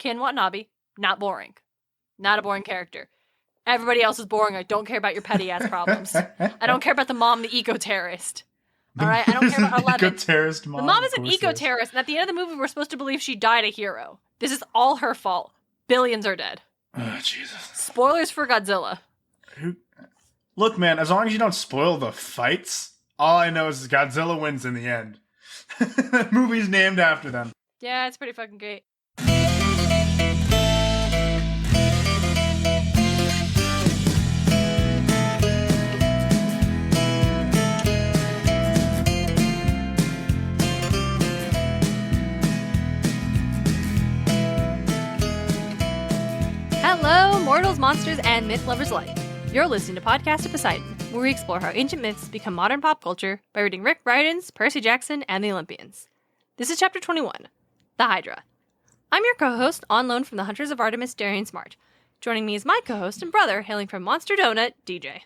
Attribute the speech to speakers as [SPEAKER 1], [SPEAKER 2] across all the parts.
[SPEAKER 1] Ken Watanabe, not boring. Not a boring character. Everybody else is boring. I don't care about your petty-ass problems. I don't care about the mom, the eco-terrorist. All right? I don't care about 11.
[SPEAKER 2] Eco-terrorist mom.
[SPEAKER 1] The mom is an eco-terrorist, and at the end of the movie, we're supposed to believe she died a hero. This is all her fault. Billions are dead.
[SPEAKER 2] Oh, Jesus.
[SPEAKER 1] Spoilers for Godzilla.
[SPEAKER 2] Look, man, as long as you don't spoil the fights, all I know is Godzilla wins in the end. The movie's named after them.
[SPEAKER 1] Yeah, it's pretty fucking great. Hello, mortals, monsters, and myth lovers alike. You're listening to Podcast of Poseidon, where we explore how ancient myths become modern pop culture by reading Rick Riordan's Percy Jackson and the Olympians. This is Chapter 21, The Hydra. I'm your co-host, on loan from the Hunters of Artemis, Darien Smartt. Joining me is my co-host and brother, hailing from Monster Donut, DJ.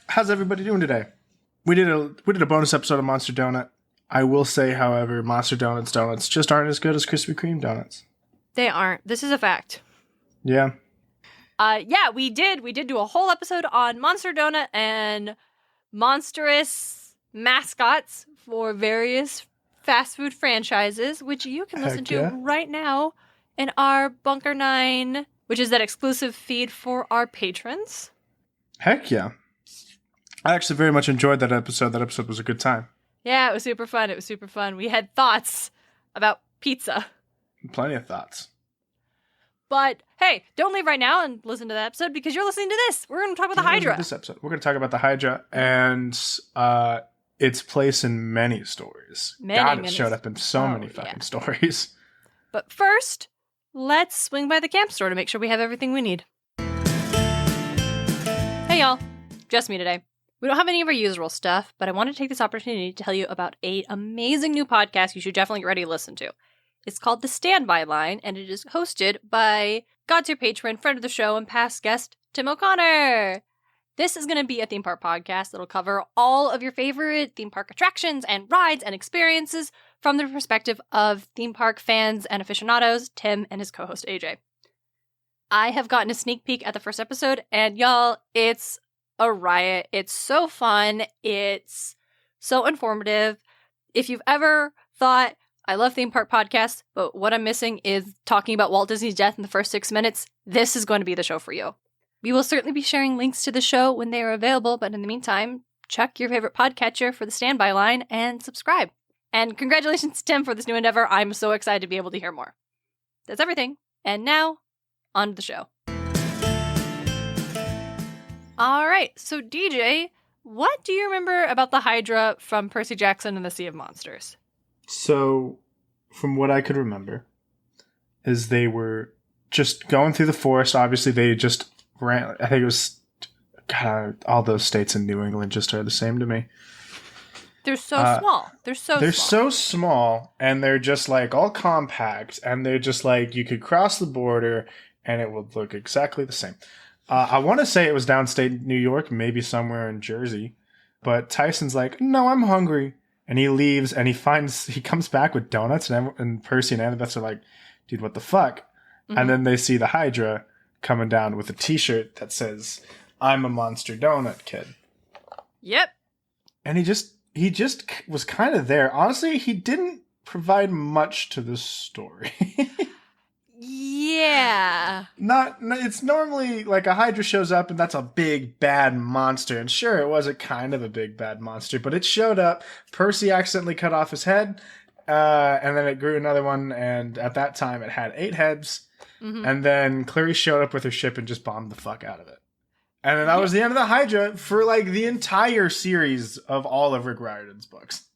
[SPEAKER 2] How's everybody doing today? We did a bonus episode of Monster Donut. I will say, however, Monster Donut's donuts just aren't as good as Krispy Kreme donuts.
[SPEAKER 1] They aren't. This is a fact.
[SPEAKER 2] Yeah.
[SPEAKER 1] We did do a whole episode on Monster Donut and monstrous mascots for various fast food franchises, which you can listen to right now in our Bunker 9, which is that exclusive feed for our patrons.
[SPEAKER 2] Heck yeah. I actually very much enjoyed that episode. That episode was a good time.
[SPEAKER 1] Yeah, it was super fun. We had thoughts about pizza.
[SPEAKER 2] Plenty of thoughts.
[SPEAKER 1] But hey, don't leave right now and listen to that episode because you're listening to this. We're going to talk about the Hydra.
[SPEAKER 2] This episode, we're going to talk about the Hydra and its place in many stories. It showed up in so many fucking stories.
[SPEAKER 1] But first, let's swing by the camp store to make sure we have everything we need. Hey y'all, just me today. We don't have any of our usual stuff, but I want to take this opportunity to tell you about an amazing new podcast you should definitely get ready to listen to. It's called The Standby Line, and it is hosted by God's Your Patron, friend of the show, and past guest, Tim O'Connor. This is going to be a theme park podcast that'll cover all of your favorite theme park attractions and rides and experiences from the perspective of theme park fans and aficionados, Tim and his co-host, AJ. I have gotten a sneak peek at the first episode, and y'all, it's a riot. It's so fun. It's so informative. If you've ever thought, I love theme park podcasts, but what I'm missing is talking about Walt Disney's death in the first 6 minutes, this is going to be the show for you. We will certainly be sharing links to the show when they are available, but in the meantime, check your favorite podcatcher for the Standby Line and subscribe. And congratulations, Tim, for this new endeavor. I'm so excited to be able to hear more. That's everything. And now, on to the show. All right, so DJ, what do you remember about the Hydra from Percy Jackson and the Sea of Monsters?
[SPEAKER 2] So, from what I could remember, is they were just going through the forest. Obviously, they just ran. I think it was, God, all those states in New England just are the same to me.
[SPEAKER 1] They're so small. They're so
[SPEAKER 2] small, and they're just like all compact, and they're just like you could cross the border, and it would look exactly the same. I want to say it was downstate New York, maybe somewhere in Jersey, but Tyson's like, no, I'm hungry. And he leaves, and he comes back with donuts, and Percy and Annabeth are like, dude, what the fuck? Mm-hmm. And then they see the Hydra coming down with a t-shirt that says, I'm a monster donut kid.
[SPEAKER 1] Yep.
[SPEAKER 2] And he just was kind of there. Honestly, he didn't provide much to the story.
[SPEAKER 1] Yeah.
[SPEAKER 2] It's normally like a Hydra shows up and that's a big bad monster. And sure, it was a kind of a big bad monster, but it showed up. Percy accidentally cut off his head, and then it grew another one. And at that time, it had 8 heads. Mm-hmm. And then Clarice showed up with her ship and just bombed the fuck out of it. And then that was the end of the Hydra for like the entire series of all of Rick Riordan's books.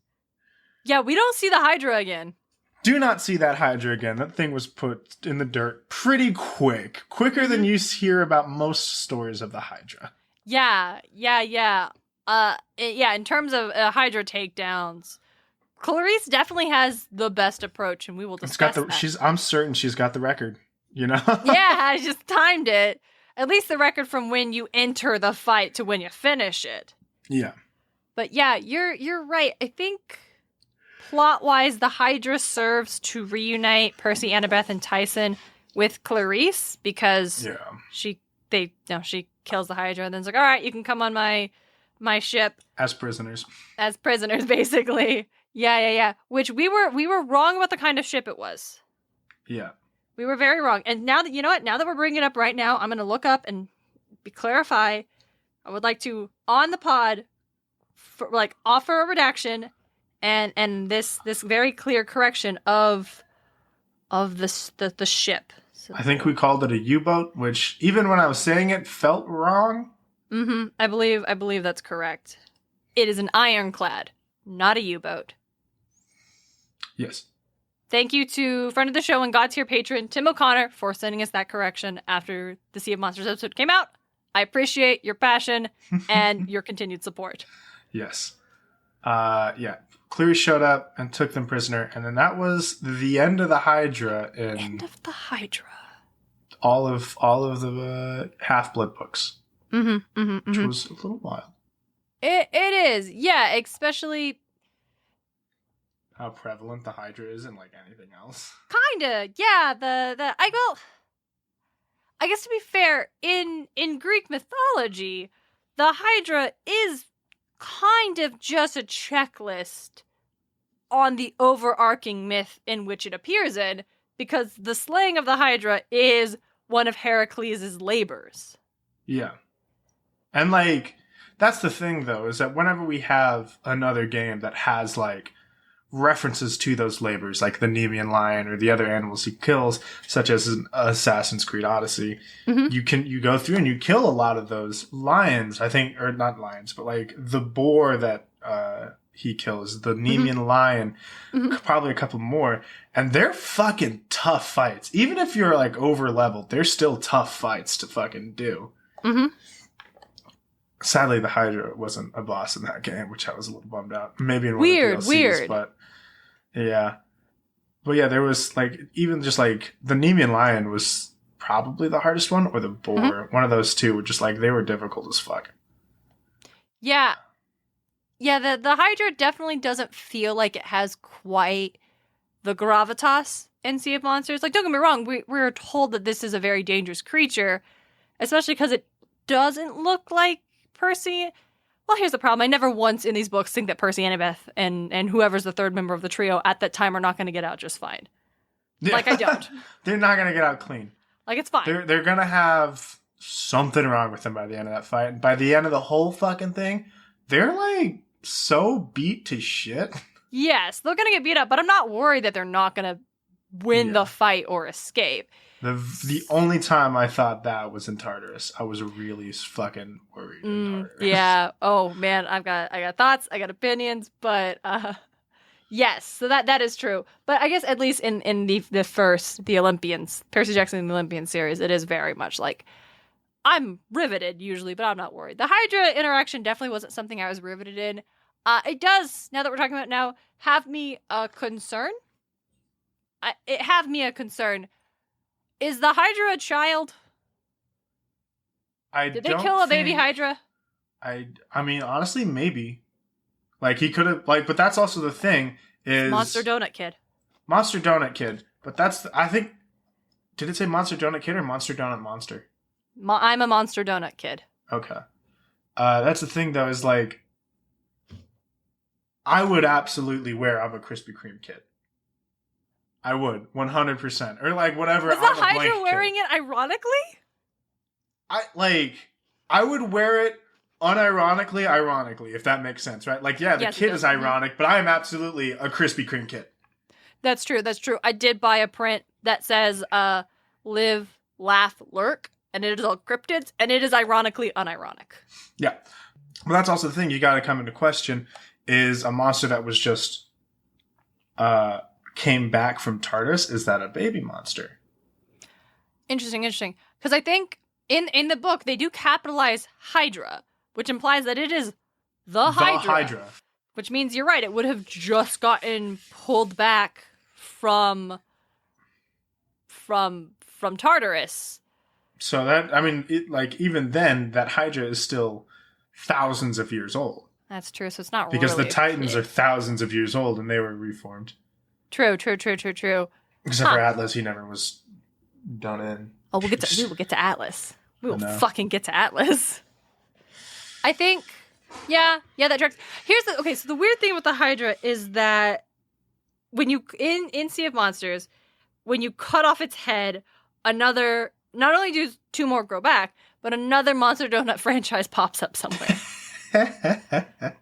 [SPEAKER 1] Yeah, we don't see the Hydra again.
[SPEAKER 2] Do not see that Hydra again. That thing was put in the dirt pretty quick. Quicker than you hear about most stories of the Hydra.
[SPEAKER 1] Yeah. In terms of Hydra takedowns, Clarice definitely has the best approach, and we will discuss that.
[SPEAKER 2] I'm certain she's got the record, you know?
[SPEAKER 1] Yeah, I just timed it. At least the record from when you enter the fight to when you finish it.
[SPEAKER 2] Yeah.
[SPEAKER 1] But yeah, you're right. I think plot-wise, the Hydra serves to reunite Percy, Annabeth, and Tyson with Clarice because
[SPEAKER 2] Yeah.
[SPEAKER 1] she kills the Hydra and then's like, all right, you can come on my ship
[SPEAKER 2] As prisoners.
[SPEAKER 1] basically. Yeah. Which we were wrong about the kind of ship it was.
[SPEAKER 2] Yeah.
[SPEAKER 1] We were very wrong. And now that, you know what? Now that we're bringing it up right now, I'm going to look up and clarify. I would like to, on the pod, offer a redaction and this very clear correction of the ship. So,
[SPEAKER 2] I think we called it a U-boat, which even when I was saying it felt wrong.
[SPEAKER 1] Mm-hmm. I believe that's correct. It is an ironclad, not a U-boat.
[SPEAKER 2] Yes.
[SPEAKER 1] Thank you to friend of the show and God tier patron Tim O'Connor for sending us that correction after the Sea of Monsters episode came out. I appreciate your passion and your continued support.
[SPEAKER 2] Yes. Yeah. Clarice showed up and took them prisoner, and then that was the end of the Hydra in
[SPEAKER 1] End of the Hydra.
[SPEAKER 2] all of the Half-Blood books, which was a little wild.
[SPEAKER 1] It is, yeah, especially
[SPEAKER 2] How prevalent the Hydra is in like anything else.
[SPEAKER 1] kinda, yeah. I guess to be fair, in Greek mythology, the Hydra is kind of just a checklist on the overarching myth in which it appears in, because the slaying of the Hydra is one of Hercules' labors.
[SPEAKER 2] Yeah. And like, that's the thing though, is that whenever we have another game that has like references to those labors, like the Nemean lion or the other animals he kills, such as in Assassin's Creed Odyssey, you go through and you kill a lot of those lions, I think, or not lions, but like the boar that he kills, the Nemean lion, probably a couple more, and they're fucking tough fights. Even if you're like over leveled, they're still tough fights to fucking do. Sadly, the Hydra wasn't a boss in that game, which I was a little bummed out. Maybe in one of the DLCs, but yeah. But yeah, there was like, even just like the Nemean lion was probably the hardest one, or the boar. One of those two were just like, they were difficult as fuck.
[SPEAKER 1] Yeah. Yeah, the Hydra definitely doesn't feel like it has quite the gravitas in Sea of Monsters. Like, don't get me wrong, we're told that this is a very dangerous creature, especially because it doesn't look like Percy. Well, here's the problem. I never once in these books think that Percy, Annabeth, and whoever's the third member of the trio at that time are not going to get out just fine.
[SPEAKER 2] Yeah.
[SPEAKER 1] Like, I don't.
[SPEAKER 2] They're not going to get out clean.
[SPEAKER 1] Like, it's fine.
[SPEAKER 2] They're going to have something wrong with them by the end of that fight. And by the end of the whole fucking thing, they're like so beat to shit.
[SPEAKER 1] Yes, they're going to get beat up, but I'm not worried that they're not going to win the fight or escape.
[SPEAKER 2] The only time I thought that was in Tartarus. I was really fucking worried in Tartarus. Yeah.
[SPEAKER 1] Oh man, I got thoughts, I got opinions, but yes, so that is true. But I guess at least in the Olympians, Percy Jackson and the Olympian series, it is very much like, I'm riveted usually, but I'm not worried. The Hydra interaction definitely wasn't something I was riveted in. It does, now that we're talking about it now, have me a concern. It have me a concern. Is the Hydra a child? Did they kill a baby Hydra?
[SPEAKER 2] I mean, honestly, maybe. Like, he could have, like, but that's also the thing, is...
[SPEAKER 1] Monster Donut Kid.
[SPEAKER 2] Monster Donut Kid. But that's, I think, did it say Monster Donut Kid or Monster Donut Monster?
[SPEAKER 1] I'm a Monster Donut Kid.
[SPEAKER 2] Okay. That's the thing, though, is like, I would absolutely wear I'm a Krispy Kreme kid. I would, 100%. Or like, whatever.
[SPEAKER 1] Was the Hydra wearing it ironically?
[SPEAKER 2] I would wear it unironically, ironically, if that makes sense, right? Like, yeah, the kid is ironic, but I am absolutely a Krispy Kreme kid.
[SPEAKER 1] That's true. I did buy a print that says, live, laugh, lurk, and it is all cryptids, and it is ironically unironic.
[SPEAKER 2] Yeah. But that's also the thing you gotta come into question, is a monster that was just, came back from Tartarus, is that a baby monster?
[SPEAKER 1] Interesting. Because I think in the book, they do capitalize Hydra, which implies that it is the Hydra. Which means you're right, it would have just gotten pulled back from Tartarus.
[SPEAKER 2] So that, I mean, even then, that Hydra is still thousands of years old.
[SPEAKER 1] That's true, so it's not
[SPEAKER 2] because
[SPEAKER 1] really
[SPEAKER 2] the Titans are thousands of years old and they were reformed.
[SPEAKER 1] True.
[SPEAKER 2] Except for Atlas, he never was done in.
[SPEAKER 1] Oh, we will get to Atlas. We will
[SPEAKER 2] know.
[SPEAKER 1] fucking get to Atlas. I think, yeah, that tracks. So the weird thing with the Hydra is that when you, in Sea of Monsters, when you cut off its head, not only do 2 more grow back, but another Monster Donut franchise pops up somewhere.
[SPEAKER 2] I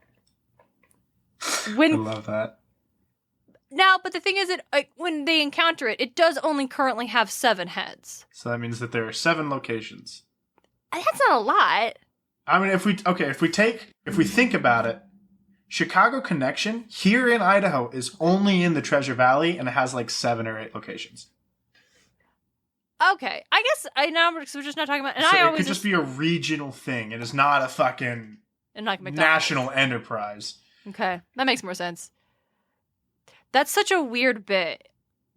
[SPEAKER 2] love that.
[SPEAKER 1] Now, but the thing is that when they encounter it, it does only currently have 7 heads.
[SPEAKER 2] So that means that there are 7 locations.
[SPEAKER 1] That's not a lot.
[SPEAKER 2] I mean, if we think about it, Chicago Connection here in Idaho is only in the Treasure Valley, and it has like 7 or 8 locations.
[SPEAKER 1] Okay, I guess we're just not talking about. And
[SPEAKER 2] so
[SPEAKER 1] I
[SPEAKER 2] it could just be a regional thing. It is not a fucking national enterprise.
[SPEAKER 1] Okay, that makes more sense. That's such a weird bit.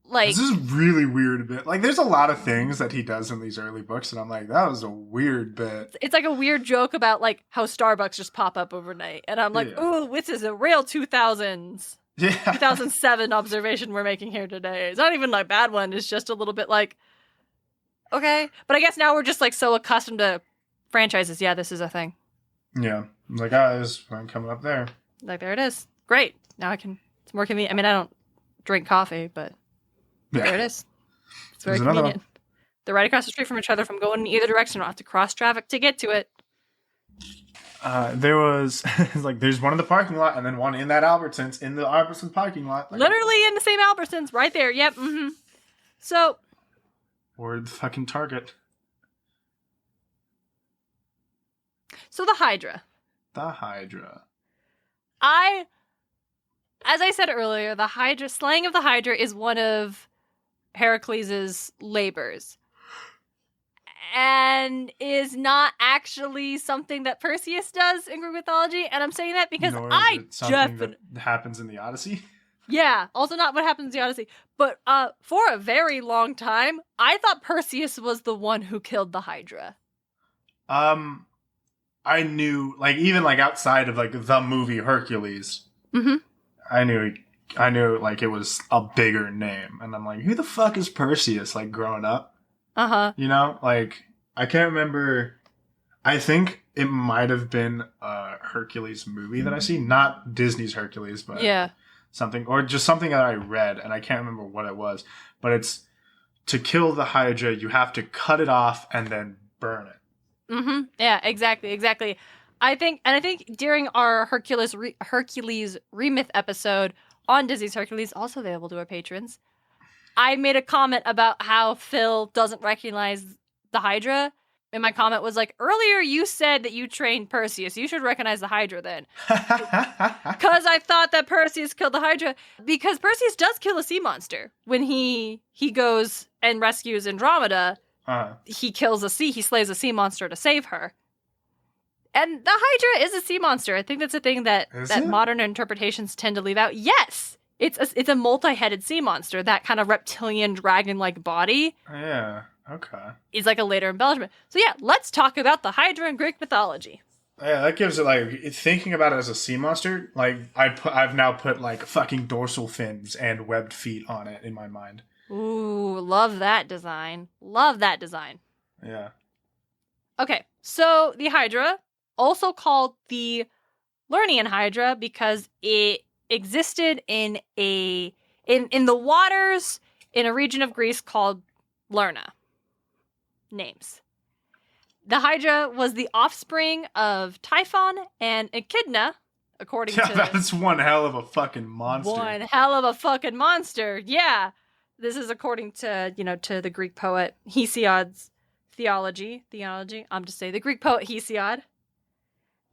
[SPEAKER 1] Like,
[SPEAKER 2] this is really weird bit. Like, there's a lot of things that he does in these early books, and I'm like, that was a weird bit.
[SPEAKER 1] It's like a weird joke about like how Starbucks just pop up overnight, and I'm like, ooh, this is a real 2000s, 2007 observation we're making here today. It's not even like a bad one. It's just a little bit like, okay, but I guess now we're just like so accustomed to franchises. Yeah, this is a thing.
[SPEAKER 2] Yeah, I'm like, there's one coming up there.
[SPEAKER 1] Like, there it is. Great. Now I can. It's more convenient. I mean, I don't drink coffee, but. Yeah. There it is. It's very convenient. They're right across the street from each other from going in either direction. I don't have to cross traffic to get to it.
[SPEAKER 2] There was there's one in the parking lot and then one in that Albertsons in the Albertsons parking lot. Like,
[SPEAKER 1] literally in the same Albertsons, right there. Yep. Mm-hmm. So.
[SPEAKER 2] Or the fucking Target.
[SPEAKER 1] So the Hydra. As I said earlier, the Hydra slaying of the Hydra is one of Hercules' labors, and is not actually something that Perseus does in Greek mythology. And I'm saying that because
[SPEAKER 2] that happens in the Odyssey.
[SPEAKER 1] Yeah, also not what happens in the Odyssey. But for a very long time, I thought Perseus was the one who killed the Hydra.
[SPEAKER 2] I knew, like, even like outside of like the movie Hercules, I knew like it was a bigger name, and I'm like, who the fuck is Perseus? Like, growing up, you know, like, I can't remember. I think it might have been a Hercules movie that I see, not Disney's Hercules, but something that I read, and I can't remember what it was. But it's to kill the Hydra, you have to cut it off and then burn it.
[SPEAKER 1] Yeah, exactly. I think during our Hercules Remyth episode on Disney's Hercules, also available to our patrons, I made a comment about how Phil doesn't recognize the Hydra. And my comment was like, earlier you said that you trained Perseus. You should recognize the Hydra then. Because I thought that Perseus killed the Hydra. Because Perseus does kill a sea monster. When he goes and rescues Andromeda, he slays a sea monster to save her. And the Hydra is a sea monster. I think that's a thing that modern interpretations tend to leave out. Yes, it's a multi-headed sea monster. That kind of reptilian dragon-like body.
[SPEAKER 2] Yeah. Okay.
[SPEAKER 1] Is like a later embellishment. So yeah, let's talk about the Hydra in Greek mythology.
[SPEAKER 2] Yeah, that gives it, like, thinking about it as a sea monster, like, I've now put like fucking dorsal fins and webbed feet on it in my mind.
[SPEAKER 1] Ooh, love that design.
[SPEAKER 2] Yeah.
[SPEAKER 1] Okay, so the Hydra, also called the Lernaean Hydra, because it existed in the waters in a region of Greece called Lerna. Names. The Hydra was the offspring of Typhon and Echidna, according to...
[SPEAKER 2] Yeah, that's one hell of a fucking monster.
[SPEAKER 1] One hell of a fucking monster, yeah. This is according to, to the Greek poet Hesiod's theology. I'm just saying, the Greek poet Hesiod.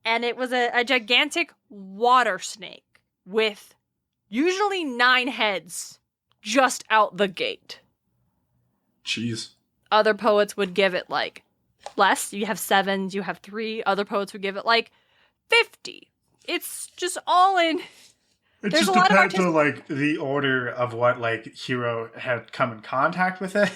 [SPEAKER 1] And it was a gigantic water snake with usually 9 heads just out the gate.
[SPEAKER 2] Jeez.
[SPEAKER 1] Other poets would give it, like, less. You have 7s, you have 3. Other poets would give it, like, 50. It's just all in...
[SPEAKER 2] It just depends on, like, the order of what, like, hero had come in contact with it.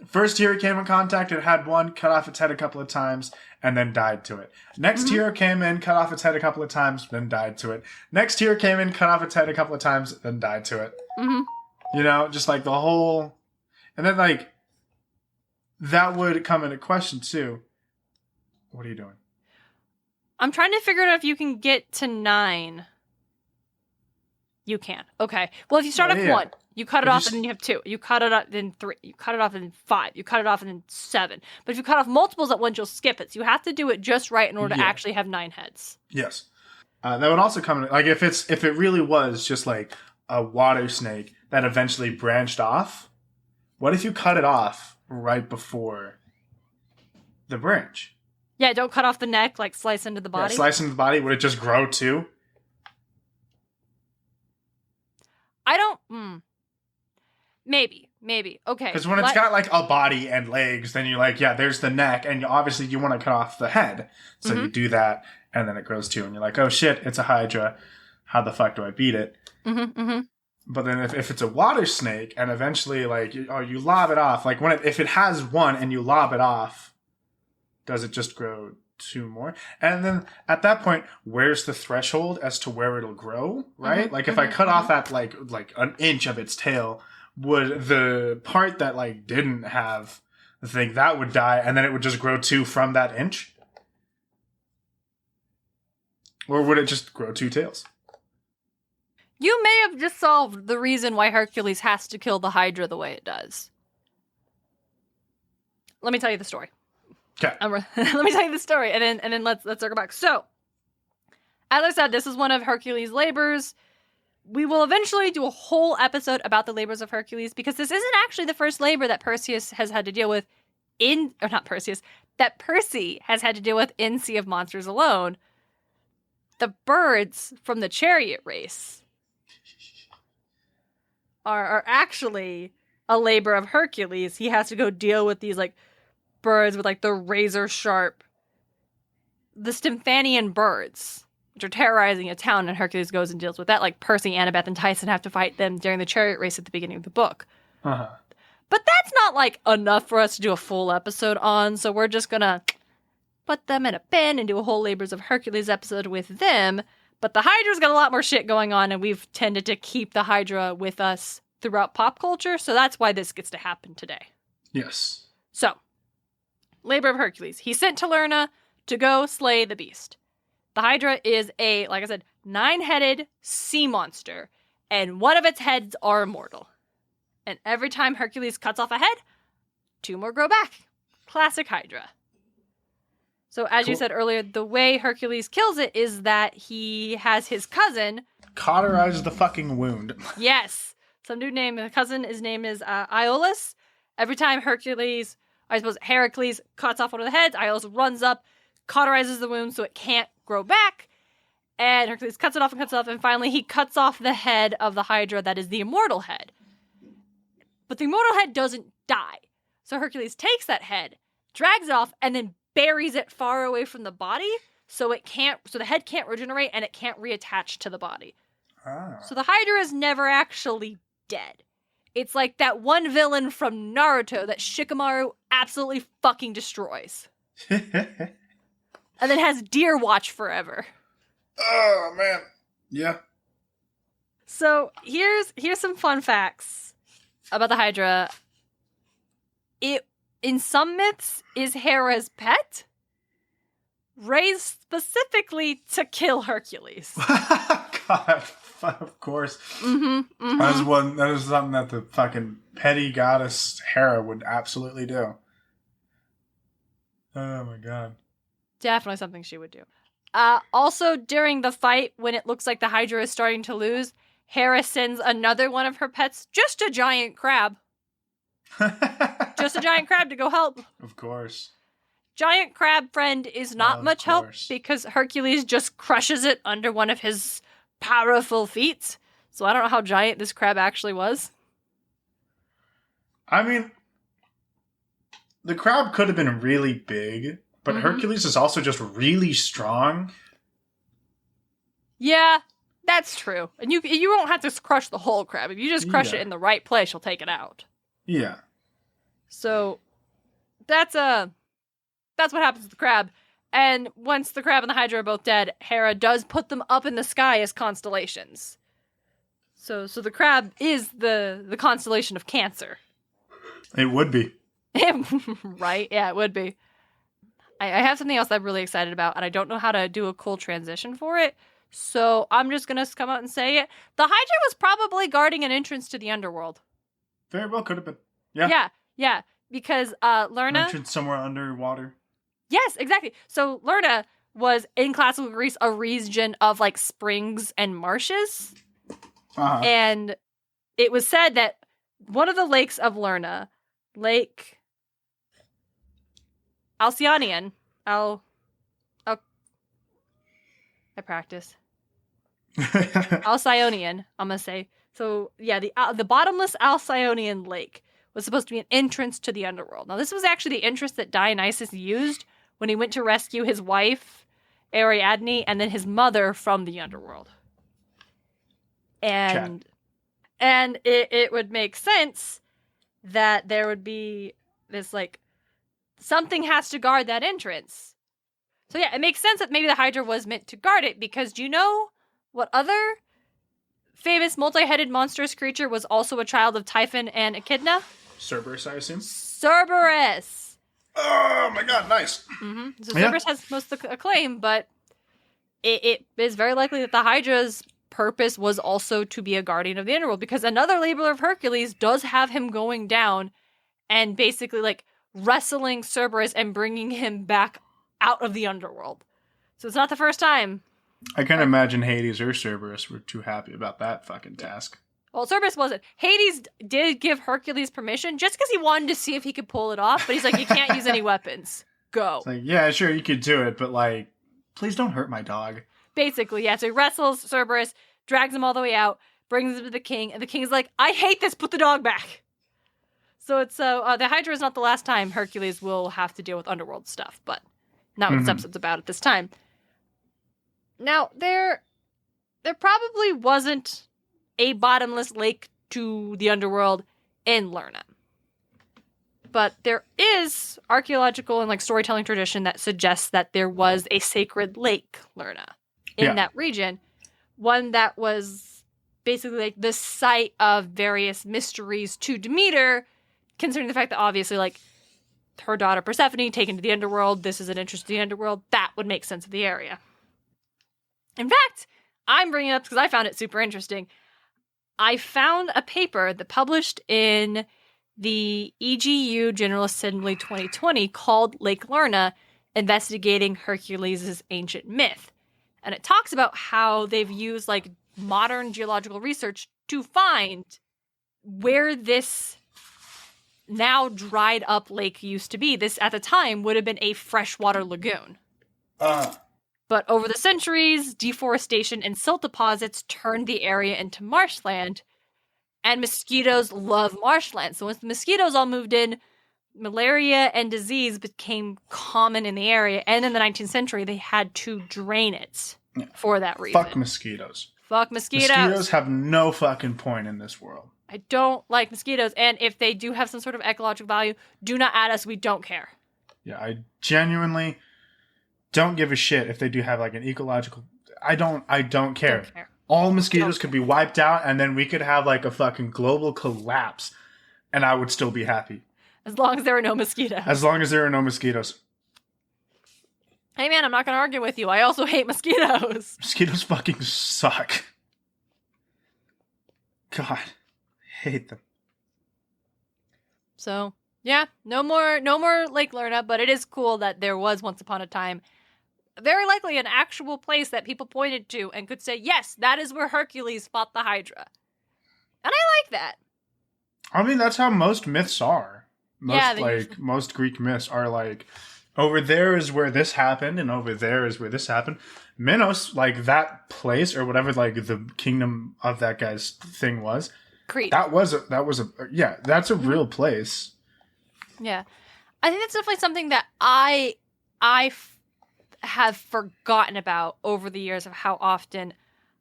[SPEAKER 2] First hero came in contact, it had one, cut off its head a couple of times, and then died to it. Next hero came in, cut off its head a couple of times, then died to it. Next hero came in, cut off its head a couple of times, then died to it. Just like the whole... And then, like, that would come into question, too. What are you doing?
[SPEAKER 1] I'm trying to figure out if you can get to 9. You can. Okay. Well, if you start off 1, you cut it off and then you have 2. You cut it off, then 3. You cut it off and then 5. You cut it off and then 7. But if you cut off multiples at once, you'll skip it. So you have to do it just right in order to actually have 9 heads.
[SPEAKER 2] Yes. That would also come in, like, if it really was just like a water snake that eventually branched off, what if you cut it off right before the branch?
[SPEAKER 1] Yeah, don't cut off the neck, like slice into the body.
[SPEAKER 2] Yeah, slice into the body. Would it just grow too?
[SPEAKER 1] I don't... Maybe. Okay.
[SPEAKER 2] Because when it's got like a body and legs, then you're like, yeah, there's the neck. And obviously you want to cut off the head. So you do that, and then it grows too. And you're like, oh shit, it's a Hydra. How the fuck do I beat it? But then if it's a water snake, and eventually like, you lob it off. Like if it has 1 and you lob it off, does it just grow 2 more? And then at that point, where's the threshold as to where it'll grow, right? Like if I cut off at like an inch of its tail, would the part that like didn't have the thing, that would die, and then it would just grow 2 from that inch? Or would it just grow 2 tails?
[SPEAKER 1] You may have just solved the reason why Hercules has to kill the Hydra the way it does. Let me tell you the story.
[SPEAKER 2] Okay.
[SPEAKER 1] Let me tell you the story, and then let's circle back. So, as I said, this is one of Hercules' labors. We will eventually do a whole episode about the labors of Hercules, because this isn't actually the first labor that Perseus has had to deal with that Percy has had to deal with in Sea of Monsters alone. The birds from the chariot race are actually a labor of Hercules. He has to go deal with these, like, birds with, like, the razor sharp, the Stymphanian birds, which are terrorizing a town, and Hercules goes and deals with that. Like, Percy, Annabeth, and Tyson have to fight them during the chariot race at the beginning of the book. But that's not, like, enough for us to do a full episode on, so we're just gonna put them in a bin and do a whole Labors of Hercules episode with them. But the Hydra's got a lot more shit going on, and we've tended to keep the Hydra with us throughout pop culture, so that's why this gets to happen today.
[SPEAKER 2] Yes.
[SPEAKER 1] So, Labor of Hercules. He's sent to Lerna to go slay the beast. The Hydra is a, like I said, 9-headed sea monster, and one of its heads are immortal. And every time Hercules cuts off a head, 2 more grow back. Classic Hydra. So as you said earlier, the way Hercules kills it is that he has his cousin
[SPEAKER 2] cauterize the fucking wound.
[SPEAKER 1] Yes. Some dude named, the cousin, his name is Iolaus. Every time Hercules cuts off one of the heads, Iolaus runs up, cauterizes the wound so it can't grow back. And Hercules cuts it off, and finally he cuts off the head of the Hydra that is the immortal head. But the immortal head doesn't die. So Hercules takes that head, drags it off, and then buries it far away from the body so the head can't regenerate and it can't reattach to the body. So the Hydra is never actually dead. It's like that one villain from Naruto that Shikamaru absolutely fucking destroys. And then has Deer Watch forever.
[SPEAKER 2] Oh, man. Yeah.
[SPEAKER 1] So here's some fun facts about the Hydra. It, in some myths, is Hera's pet, raised specifically to kill Hercules.
[SPEAKER 2] God, of course. That is something that the fucking petty goddess Hera would absolutely do. Oh my god.
[SPEAKER 1] Definitely something she would do. Also, during the fight, when it looks like the Hydra is starting to lose, Hera sends another one of her pets, just a giant crab. Just a giant crab to go help.
[SPEAKER 2] Of course.
[SPEAKER 1] Giant crab friend is not much help because Hercules just crushes it under one of his powerful feet. So I don't know how giant this crab actually was.
[SPEAKER 2] I mean, the crab could have been really big, but Hercules is also just really strong.
[SPEAKER 1] Yeah, that's true. And you won't have to crush the whole crab. If you just crush it in the right place, you'll take it out.
[SPEAKER 2] Yeah.
[SPEAKER 1] So that's what happens to the crab. And once the crab and the Hydra are both dead, Hera does put them up in the sky as constellations. So the crab is the constellation of Cancer.
[SPEAKER 2] It would be.
[SPEAKER 1] Right? Yeah, it would be. I have something else that I'm really excited about, and I don't know how to do a cool transition for it. So I'm just going to come out and say it. The Hydra was probably guarding an entrance to the underworld.
[SPEAKER 2] Very well could have been. Yeah.
[SPEAKER 1] Yeah. Because Lerna...
[SPEAKER 2] Entrance somewhere underwater.
[SPEAKER 1] Yes, exactly. So Lerna was, in classical Greece, a region of, like, springs and marshes.
[SPEAKER 2] Uh-huh.
[SPEAKER 1] And it was said that one of the lakes of Lerna, Lake Alcyonian, I practice. Alcyonian, I'm going to say. So, yeah, the bottomless Alcyonian lake was supposed to be an entrance to the underworld. Now, this was actually the entrance that Dionysus used when he went to rescue his wife, Ariadne, and then his mother from the underworld. And it would make sense that there would be this, like, something has to guard that entrance. So yeah, it makes sense that maybe the Hydra was meant to guard it, because do you know what other famous multi-headed monstrous creature was also a child of Typhon and Echidna?
[SPEAKER 2] Cerberus, I assume?
[SPEAKER 1] Cerberus!
[SPEAKER 2] Oh my god, nice.
[SPEAKER 1] Mm-hmm. So Cerberus has most of the acclaim, but it is very likely that the Hydra's purpose was also to be a guardian of the underworld, because another labeler of Hercules does have him going down and basically, like, wrestling Cerberus and bringing him back out of the underworld. So it's not the first time.
[SPEAKER 2] I can't imagine Hades or Cerberus were too happy about that fucking task.
[SPEAKER 1] Well, Cerberus wasn't. Hades did give Hercules permission just because he wanted to see if he could pull it off, but he's like, you can't use any weapons. Go.
[SPEAKER 2] It's like, yeah, sure, you could do it, but, like, please don't hurt my dog.
[SPEAKER 1] Basically, yeah. So he wrestles Cerberus, drags him all the way out, brings him to the king, and the king's like, I hate this, put the dog back. So it's the Hydra is not the last time Hercules will have to deal with underworld stuff, but not what this episode's about at this time. Now, there probably wasn't a bottomless lake to the underworld in Lerna. But there is archaeological and, like, storytelling tradition that suggests that there was a sacred lake, Lerna, in that region. One that was basically, like, the site of various mysteries to Demeter, considering the fact that obviously, like, her daughter Persephone taken to the underworld, this is an interest in the underworld, that would make sense of the area. In fact, I'm bringing it up because I found it super interesting. I found a paper that published in the EGU General Assembly 2020 called Lake Lerna, Investigating Hercules' Ancient Myth. And it talks about how they've used, like, modern geological research to find where this now dried up lake used to be. This, at the time, would have been a freshwater lagoon. But over the centuries, deforestation and silt deposits turned the area into marshland, and mosquitoes love marshland. So once the mosquitoes all moved in, malaria and disease became common in the area, and in the 19th century, they had to drain it for that reason.
[SPEAKER 2] Fuck mosquitoes.
[SPEAKER 1] Fuck mosquitoes.
[SPEAKER 2] Mosquitoes have no fucking point in this world.
[SPEAKER 1] I don't like mosquitoes, and if they do have some sort of ecological value, do not add us, we don't care.
[SPEAKER 2] Yeah, I genuinely don't give a shit if they do have, like, an ecological... I don't care.
[SPEAKER 1] Don't care.
[SPEAKER 2] All mosquitoes could be wiped out, and then we could have, like, a fucking global collapse, and I would still be happy.
[SPEAKER 1] As long as there are no mosquitoes.
[SPEAKER 2] As long as there are no mosquitoes.
[SPEAKER 1] Hey man, I'm not gonna argue with you. I also hate mosquitoes.
[SPEAKER 2] Mosquitoes fucking suck. God, I hate them.
[SPEAKER 1] So, yeah, no more Lake Lerna, but it is cool that there was once upon a time very likely an actual place that people pointed to and could say, yes, that is where Hercules fought the Hydra. And I like that.
[SPEAKER 2] I mean, that's how most myths are. Most Greek myths are like, over there is where this happened, and over there is where this happened. Minos, like, that place, or whatever, like, the kingdom of that guy's thing was.
[SPEAKER 1] Crete.
[SPEAKER 2] That's a real place.
[SPEAKER 1] Yeah. I think that's definitely something that I have forgotten about over the years of how often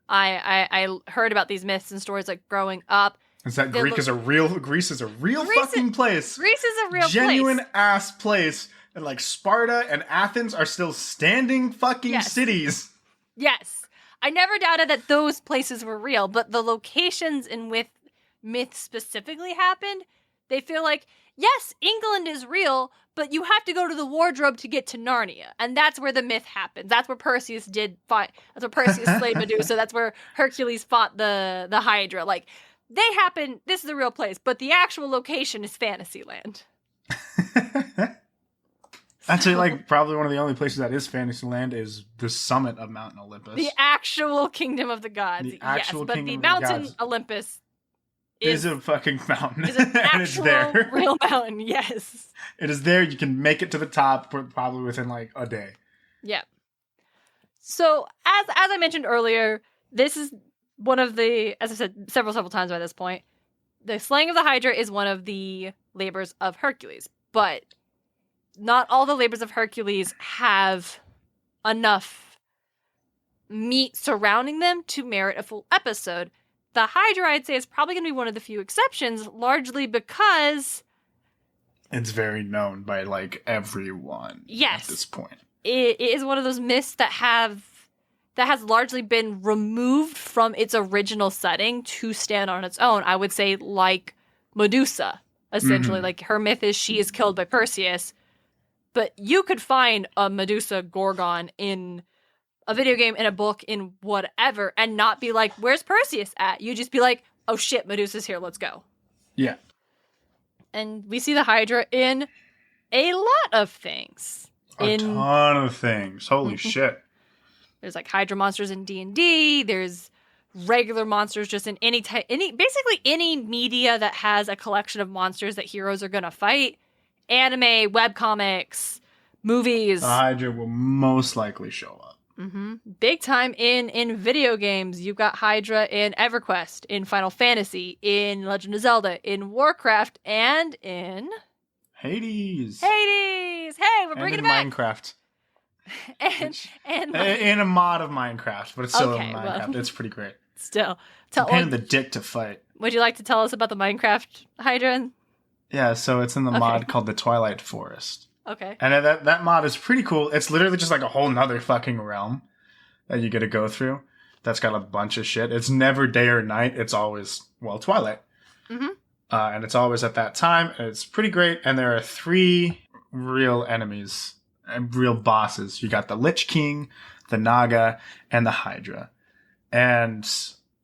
[SPEAKER 1] I heard about these myths and stories, like, growing up.
[SPEAKER 2] Is that Greece is a real fucking place.
[SPEAKER 1] Greece is a real
[SPEAKER 2] Genuine ass place. And, like, Sparta and Athens are still standing fucking cities.
[SPEAKER 1] Yes. I never doubted that those places were real, but the locations in which myths specifically happened They feel like, yes, England is real, but you have to go to the wardrobe to get to Narnia. And that's where the myth happens. That's where Perseus did fight. That's where Perseus slayed Medusa. That's where Hercules fought the Hydra. Like, they happen, this is the real place, but the actual location is Fantasyland.
[SPEAKER 2] Actually, like, probably one of the only places that is Fantasyland is the summit of Mountain Olympus.
[SPEAKER 1] The actual kingdom of the gods.
[SPEAKER 2] The actual
[SPEAKER 1] yes,
[SPEAKER 2] kingdom
[SPEAKER 1] but
[SPEAKER 2] of
[SPEAKER 1] the
[SPEAKER 2] the
[SPEAKER 1] mountain
[SPEAKER 2] gods
[SPEAKER 1] Olympus
[SPEAKER 2] is a fucking mountain.
[SPEAKER 1] Is an
[SPEAKER 2] and it's
[SPEAKER 1] actual
[SPEAKER 2] there.
[SPEAKER 1] real mountain, yes.
[SPEAKER 2] It is there. You can make it to the top probably within like a day.
[SPEAKER 1] Yeah. So, as I mentioned earlier, this is one of the, as I said several times by this point, the slaying of the Hydra is one of the labors of Hercules. But not all the labors of Hercules have enough meat surrounding them to merit a full episode. The Hydra, I'd say, is probably going to be one of the few exceptions, largely because
[SPEAKER 2] it's very known by like everyone.
[SPEAKER 1] Yes,
[SPEAKER 2] at this point,
[SPEAKER 1] it is one of those myths that has largely been removed from its original setting to stand on its own. I would say, like Medusa, essentially, like her myth is she is killed by Perseus, but you could find a Medusa Gorgon in a video game, in a book, in whatever, and not be like, where's Perseus at? You just be like, oh shit, Medusa's here, let's go.
[SPEAKER 2] Yeah.
[SPEAKER 1] And we see the Hydra in a lot of things.
[SPEAKER 2] A ton of things. Holy shit.
[SPEAKER 1] There's like Hydra monsters in D&D, there's regular monsters just in basically any media that has a collection of monsters that heroes are gonna fight. Anime, webcomics, movies.
[SPEAKER 2] The Hydra will most likely show up.
[SPEAKER 1] Mm-hmm. Big time in video games. You've got Hydra in EverQuest, in Final Fantasy, in Legend of Zelda, in Warcraft, and in
[SPEAKER 2] Hades.
[SPEAKER 1] Hey, we're bringing it back.
[SPEAKER 2] Minecraft.
[SPEAKER 1] and
[SPEAKER 2] in a mod of Minecraft, but it's still in Minecraft.
[SPEAKER 1] Well,
[SPEAKER 2] it's pretty great.
[SPEAKER 1] Still,
[SPEAKER 2] it's a pain in the dick to fight.
[SPEAKER 1] Would you like to tell us about the Minecraft Hydra?
[SPEAKER 2] Yeah, so it's in the mod called the Twilight Forest.
[SPEAKER 1] Okay.
[SPEAKER 2] And that mod is pretty cool. It's literally just like a whole nother fucking realm that you get to go through. That's got a bunch of shit. It's never day or night. It's always, twilight. Mm-hmm. And it's always at that time. And it's pretty great. And there are 3 real enemies and real bosses. You got the Lich King, the Naga, and the Hydra. And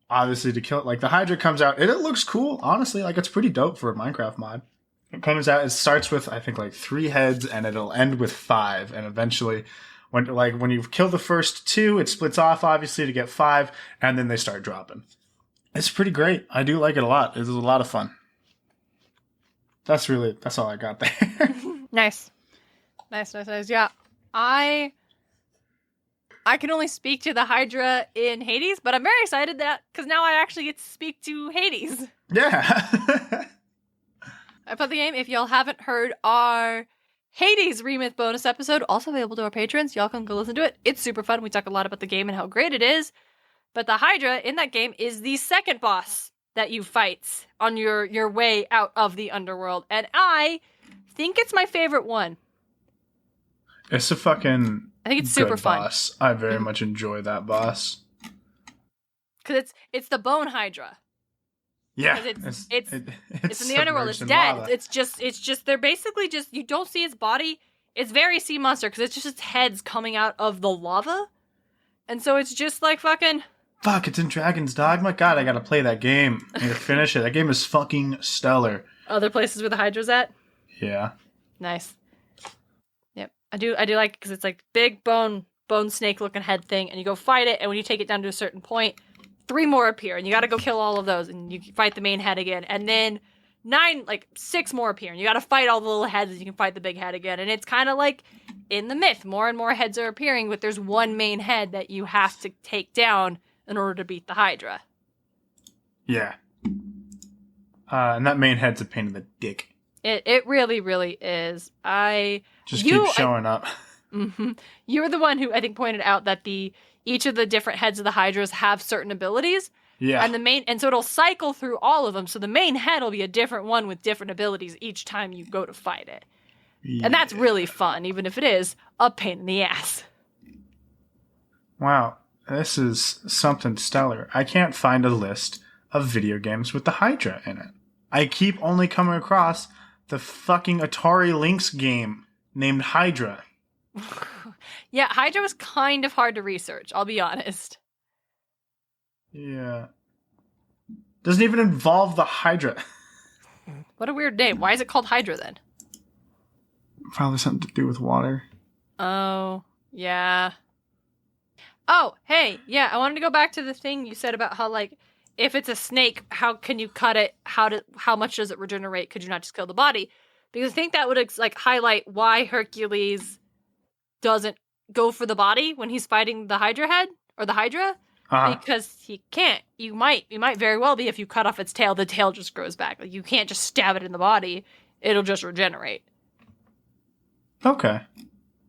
[SPEAKER 2] obviously to kill it, like the Hydra comes out. It looks cool, honestly. Like it's pretty dope for a Minecraft mod. It comes out, it starts with, I think, like 3 heads, and it'll end with 5. And eventually, when you kill the first 2, it splits off, obviously, to get 5, and then they start dropping. It's pretty great. I do like it a lot. It's a lot of fun. That's all I got there.
[SPEAKER 1] Nice. Yeah. I can only speak to the Hydra in Hades, but I'm very excited because now I actually get to speak to Hades.
[SPEAKER 2] Yeah.
[SPEAKER 1] I put the game. If y'all haven't heard our Hades Remyth bonus episode, also available to our patrons, y'all can go listen to it. It's super fun. We talk a lot about the game and how great it is. But the Hydra in that game is the second boss that you fight on your way out of the underworld. And I think it's my favorite one.
[SPEAKER 2] It's a fucking
[SPEAKER 1] I think it's super fun.
[SPEAKER 2] Boss. I very much enjoy that boss.
[SPEAKER 1] Because it's the Bone Hydra.
[SPEAKER 2] Yeah,
[SPEAKER 1] it's in the underworld. It's dead. Lava. It's just they're basically just, you don't see its body. It's very sea monster because it's just its heads coming out of the lava, and so it's just like fucking.
[SPEAKER 2] Fuck! It's in Dragons, dog. My God, I gotta play that game. I need to finish it. That game is fucking stellar.
[SPEAKER 1] Other places where the Hydra's at.
[SPEAKER 2] Yeah.
[SPEAKER 1] Nice. Yep, I do like it because it's like big bone snake looking head thing, and you go fight it, and when you take it down to a certain point, 3 more appear, and you gotta go kill all of those, and you fight the main head again, and then 6 more appear, and you gotta fight all the little heads, and you can fight the big head again, and it's kind of like in the myth, more and more heads are appearing, but there's one main head that you have to take down in order to beat the Hydra.
[SPEAKER 2] Yeah. And that main head's a pain in the dick.
[SPEAKER 1] It really, really is.
[SPEAKER 2] Just keep showing up.
[SPEAKER 1] Mm-hmm. You were the one who I think pointed out that each of the different heads of the Hydras have certain abilities.
[SPEAKER 2] Yeah.
[SPEAKER 1] And so it'll cycle through all of them. So the main head will be a different one with different abilities each time you go to fight it. Yeah. And that's really fun, even if it is a pain in the ass.
[SPEAKER 2] Wow. This is something stellar. I can't find a list of video games with the Hydra in it. I keep only coming across the fucking Atari Lynx game named Hydra.
[SPEAKER 1] Yeah, Hydra was kind of hard to research, I'll be honest.
[SPEAKER 2] Yeah. Doesn't even involve the Hydra.
[SPEAKER 1] What a weird name. Why is it called Hydra then?
[SPEAKER 2] Probably something to do with water.
[SPEAKER 1] Oh, yeah. Oh, hey, yeah, I wanted to go back to the thing you said about how, like, if it's a snake, how can you cut it? How much does it regenerate? Could you not just kill the body? Because I think that would, like, highlight why Hercules doesn't go for the body when he's fighting the Hydra head, or the Hydra. Because he can't. You might very well be, if you cut off its tail, the tail just grows back. Like, you can't just stab it in the body. It'll just regenerate.
[SPEAKER 2] Okay.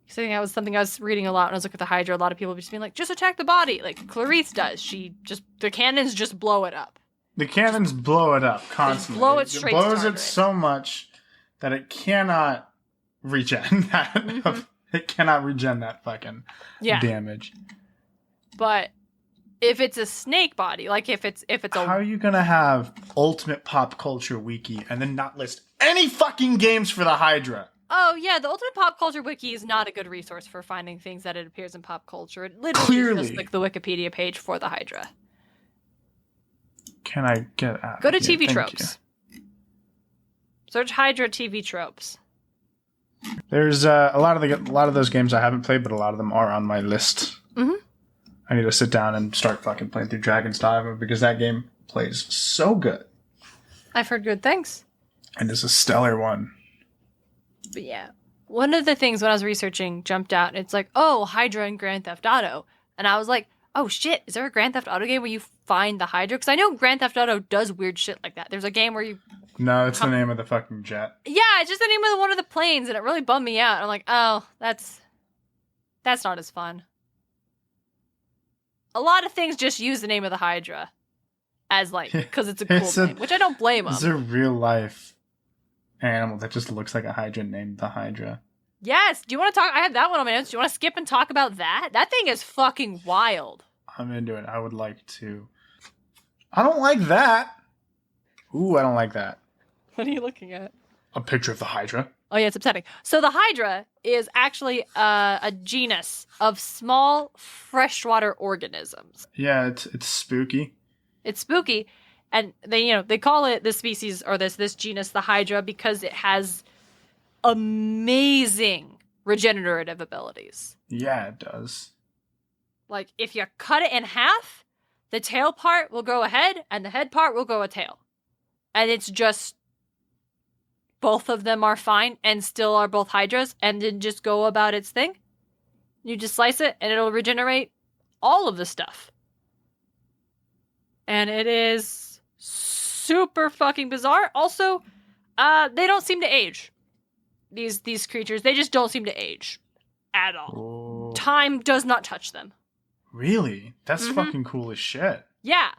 [SPEAKER 1] So I think that was something I was reading a lot when I was looking at the Hydra. A lot of people just being like, just attack the body. Like Clarice does. The cannons just blow it up.
[SPEAKER 2] The cannons blow it up constantly.
[SPEAKER 1] Blow it straight. It
[SPEAKER 2] blows it so much that it cannot regen that. Mm-hmm. It cannot regen that fucking damage.
[SPEAKER 1] But if it's a snake body, like if it's a...
[SPEAKER 2] How are you going to have Ultimate Pop Culture Wiki and then not list any fucking games for the Hydra?
[SPEAKER 1] Oh, yeah, the Ultimate Pop Culture Wiki is not a good resource for finding things that it appears in pop culture. It literally is just like the Wikipedia page for the Hydra.
[SPEAKER 2] Can I get out?
[SPEAKER 1] Go to TV tropes. Search Hydra TV tropes.
[SPEAKER 2] There's a lot of those games I haven't played, but a lot of them are on my list. Mm-hmm. I need to sit down and start fucking playing through Dragon's Dive because that game plays so good.
[SPEAKER 1] I've heard good things.
[SPEAKER 2] And it's a stellar one.
[SPEAKER 1] But yeah, one of the things when I was researching jumped out. It's like, oh, Hydra and Grand Theft Auto. And I was like, oh shit, is there a Grand Theft Auto game where you find the Hydra? Because I know Grand Theft Auto does weird shit like that. There's a game where you...
[SPEAKER 2] No, it's the name of the fucking jet.
[SPEAKER 1] Yeah, it's just the name of one of the planes, and it really bummed me out. I'm like, oh, that's not as fun. A lot of things just use the name of the Hydra as, like, because it's a cool name, which I don't blame them.
[SPEAKER 2] It's a real-life animal that just looks like a Hydra named the Hydra.
[SPEAKER 1] Yes. Do you want to talk? I have that one on my notes. Do you want to skip and talk about that? That thing is fucking wild.
[SPEAKER 2] I'm into it. I would like to. I don't like that. Ooh, I don't like that.
[SPEAKER 1] What are you looking at?
[SPEAKER 2] A picture of the Hydra.
[SPEAKER 1] Oh, yeah, it's upsetting. So the Hydra is actually a genus of small freshwater organisms.
[SPEAKER 2] Yeah, it's spooky.
[SPEAKER 1] It's spooky. And they call it this species or this genus the Hydra because it has amazing regenerative abilities.
[SPEAKER 2] Yeah, it does.
[SPEAKER 1] Like, if you cut it in half, the tail part will grow a head and the head part will grow a tail. And it's just... both of them are fine and still are both Hydras and then just go about its thing. You just slice it and it'll regenerate all of the stuff. And it is super fucking bizarre. Also, they don't seem to age. These creatures, they just don't seem to age at all. Oh. Time does not touch them.
[SPEAKER 2] Really? That's fucking cool as shit.
[SPEAKER 1] Yeah.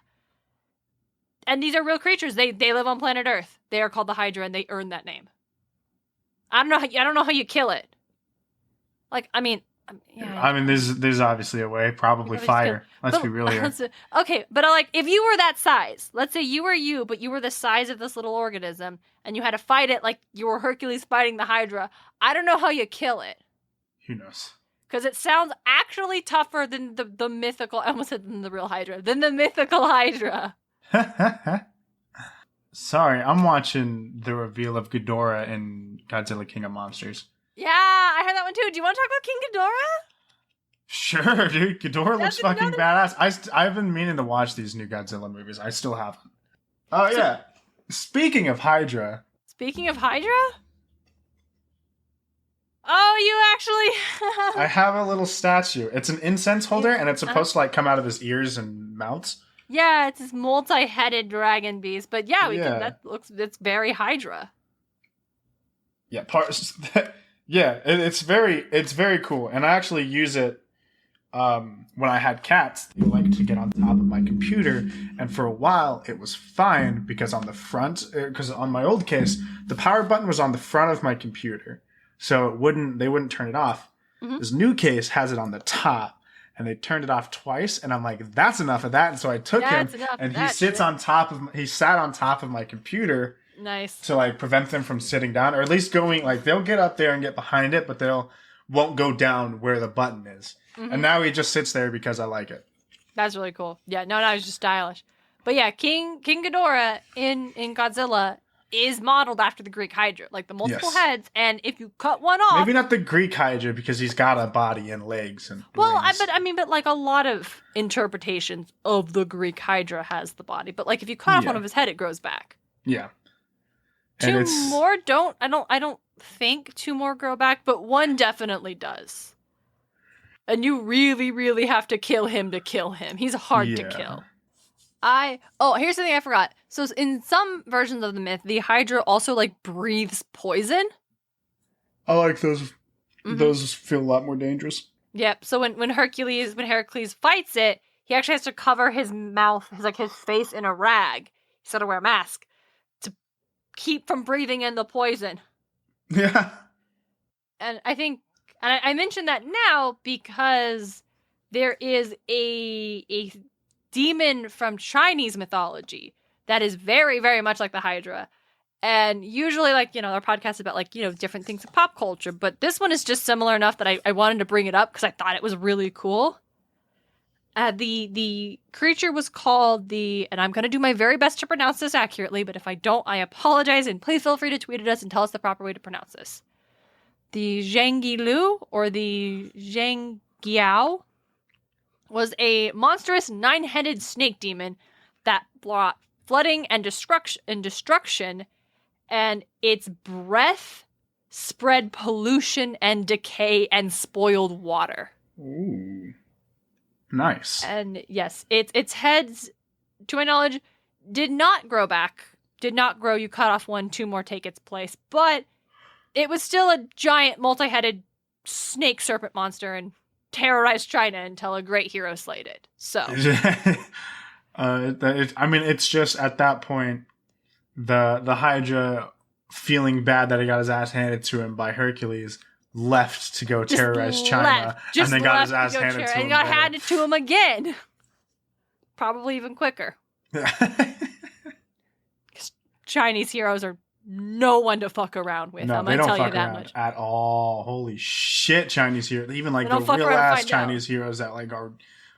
[SPEAKER 1] And these are real creatures. They live on planet Earth. They are called the Hydra, and they earn that name. I don't know how you kill it. Like, I mean,
[SPEAKER 2] there's obviously a way. Probably fire. Let's be real here.
[SPEAKER 1] Okay, but like, if you were that size, let's say you were you, but you were the size of this little organism, and you had to fight it like you were Hercules fighting the Hydra. I don't know how you kill it.
[SPEAKER 2] Who knows?
[SPEAKER 1] Because it sounds actually tougher than the mythical. I almost said than the real Hydra. Than the mythical Hydra.
[SPEAKER 2] Sorry, I'm watching the reveal of Ghidorah in Godzilla King of Monsters.
[SPEAKER 1] Yeah, I heard that one too. Do you want to talk about King Ghidorah?
[SPEAKER 2] Sure, dude. Ghidorah looks fucking badass. I've been meaning to watch these new Godzilla movies. I still haven't. Oh, yeah. Speaking of Hydra. Oh, you actually... I have a little statue. It's an incense holder, and it's supposed to, like, come out of his ears and mouths.
[SPEAKER 1] Yeah, it's this multi-headed dragon beast. But yeah, it's very Hydra.
[SPEAKER 2] Yeah, it's very cool. And I actually use it when I had cats. They like to get on top of my computer, and for a while it was fine because on my old case, the power button was on the front of my computer. So they wouldn't turn it off. Mm-hmm. This new case has it on the top, and they turned it off twice. And I'm like, that's enough of that. And so I took him, and he sat on top of my computer,
[SPEAKER 1] Nice.
[SPEAKER 2] to like prevent them from sitting down, or at least going like they'll get up there and get behind it, but won't go down where the button is.
[SPEAKER 1] Mm-hmm.
[SPEAKER 2] And now he just sits there because I like it.
[SPEAKER 1] That's really cool. Yeah, no, it's just stylish. But yeah, King Ghidorah in Godzilla is modeled after the Greek Hydra, like the multiple heads. And if you cut one off,
[SPEAKER 2] maybe not the Greek Hydra because he's got a body and legs and wings.
[SPEAKER 1] but like a lot of interpretations of the Greek Hydra has the body. But like if you cut off one of his head, it grows back.
[SPEAKER 2] Yeah.
[SPEAKER 1] Two more don't. I don't think two more grow back, but one definitely does. And you really, really have to kill him to kill him. He's hard to kill. Here's something I forgot. So in some versions of the myth, the Hydra also like breathes poison.
[SPEAKER 2] I like those. Mm-hmm. Those feel a lot more dangerous.
[SPEAKER 1] Yep. So when Hercules fights it, he actually has to cover his mouth, his face in a rag. He's got to wear a mask to keep from breathing in the poison.
[SPEAKER 2] Yeah.
[SPEAKER 1] And I think. And I mention that now because there is a demon from Chinese mythology that is very, very much like the Hydra. And usually, our podcast is about, different things in pop culture. But this one is just similar enough that I wanted to bring it up because I thought it was really cool. The creature was called and I'm going to do my very best to pronounce this accurately, but if I don't, I apologize. And please feel free to tweet at us and tell us the proper way to pronounce this. The Zhangyilu, or the Zhangyiao, was a monstrous 9-headed snake demon that brought flooding and destruction, and its breath spread pollution and decay and spoiled water.
[SPEAKER 2] Ooh. Nice.
[SPEAKER 1] And yes, its heads, to my knowledge, did not grow back. Did not grow. You cut off one, two more take its place. But it was still a giant, multi-headed snake serpent monster and terrorized China until a great hero slayed it. So,
[SPEAKER 2] it's just at that point, the Hydra, feeling bad that he got his ass handed to him by Hercules, left to go terrorize China, and then got his ass handed to him.
[SPEAKER 1] And got handed to him again. Probably even quicker. Chinese heroes are no one to fuck around with.
[SPEAKER 2] No,
[SPEAKER 1] I'm going to tell you that much.
[SPEAKER 2] At all. Holy shit, Chinese heroes. Even the real ass Chinese heroes that are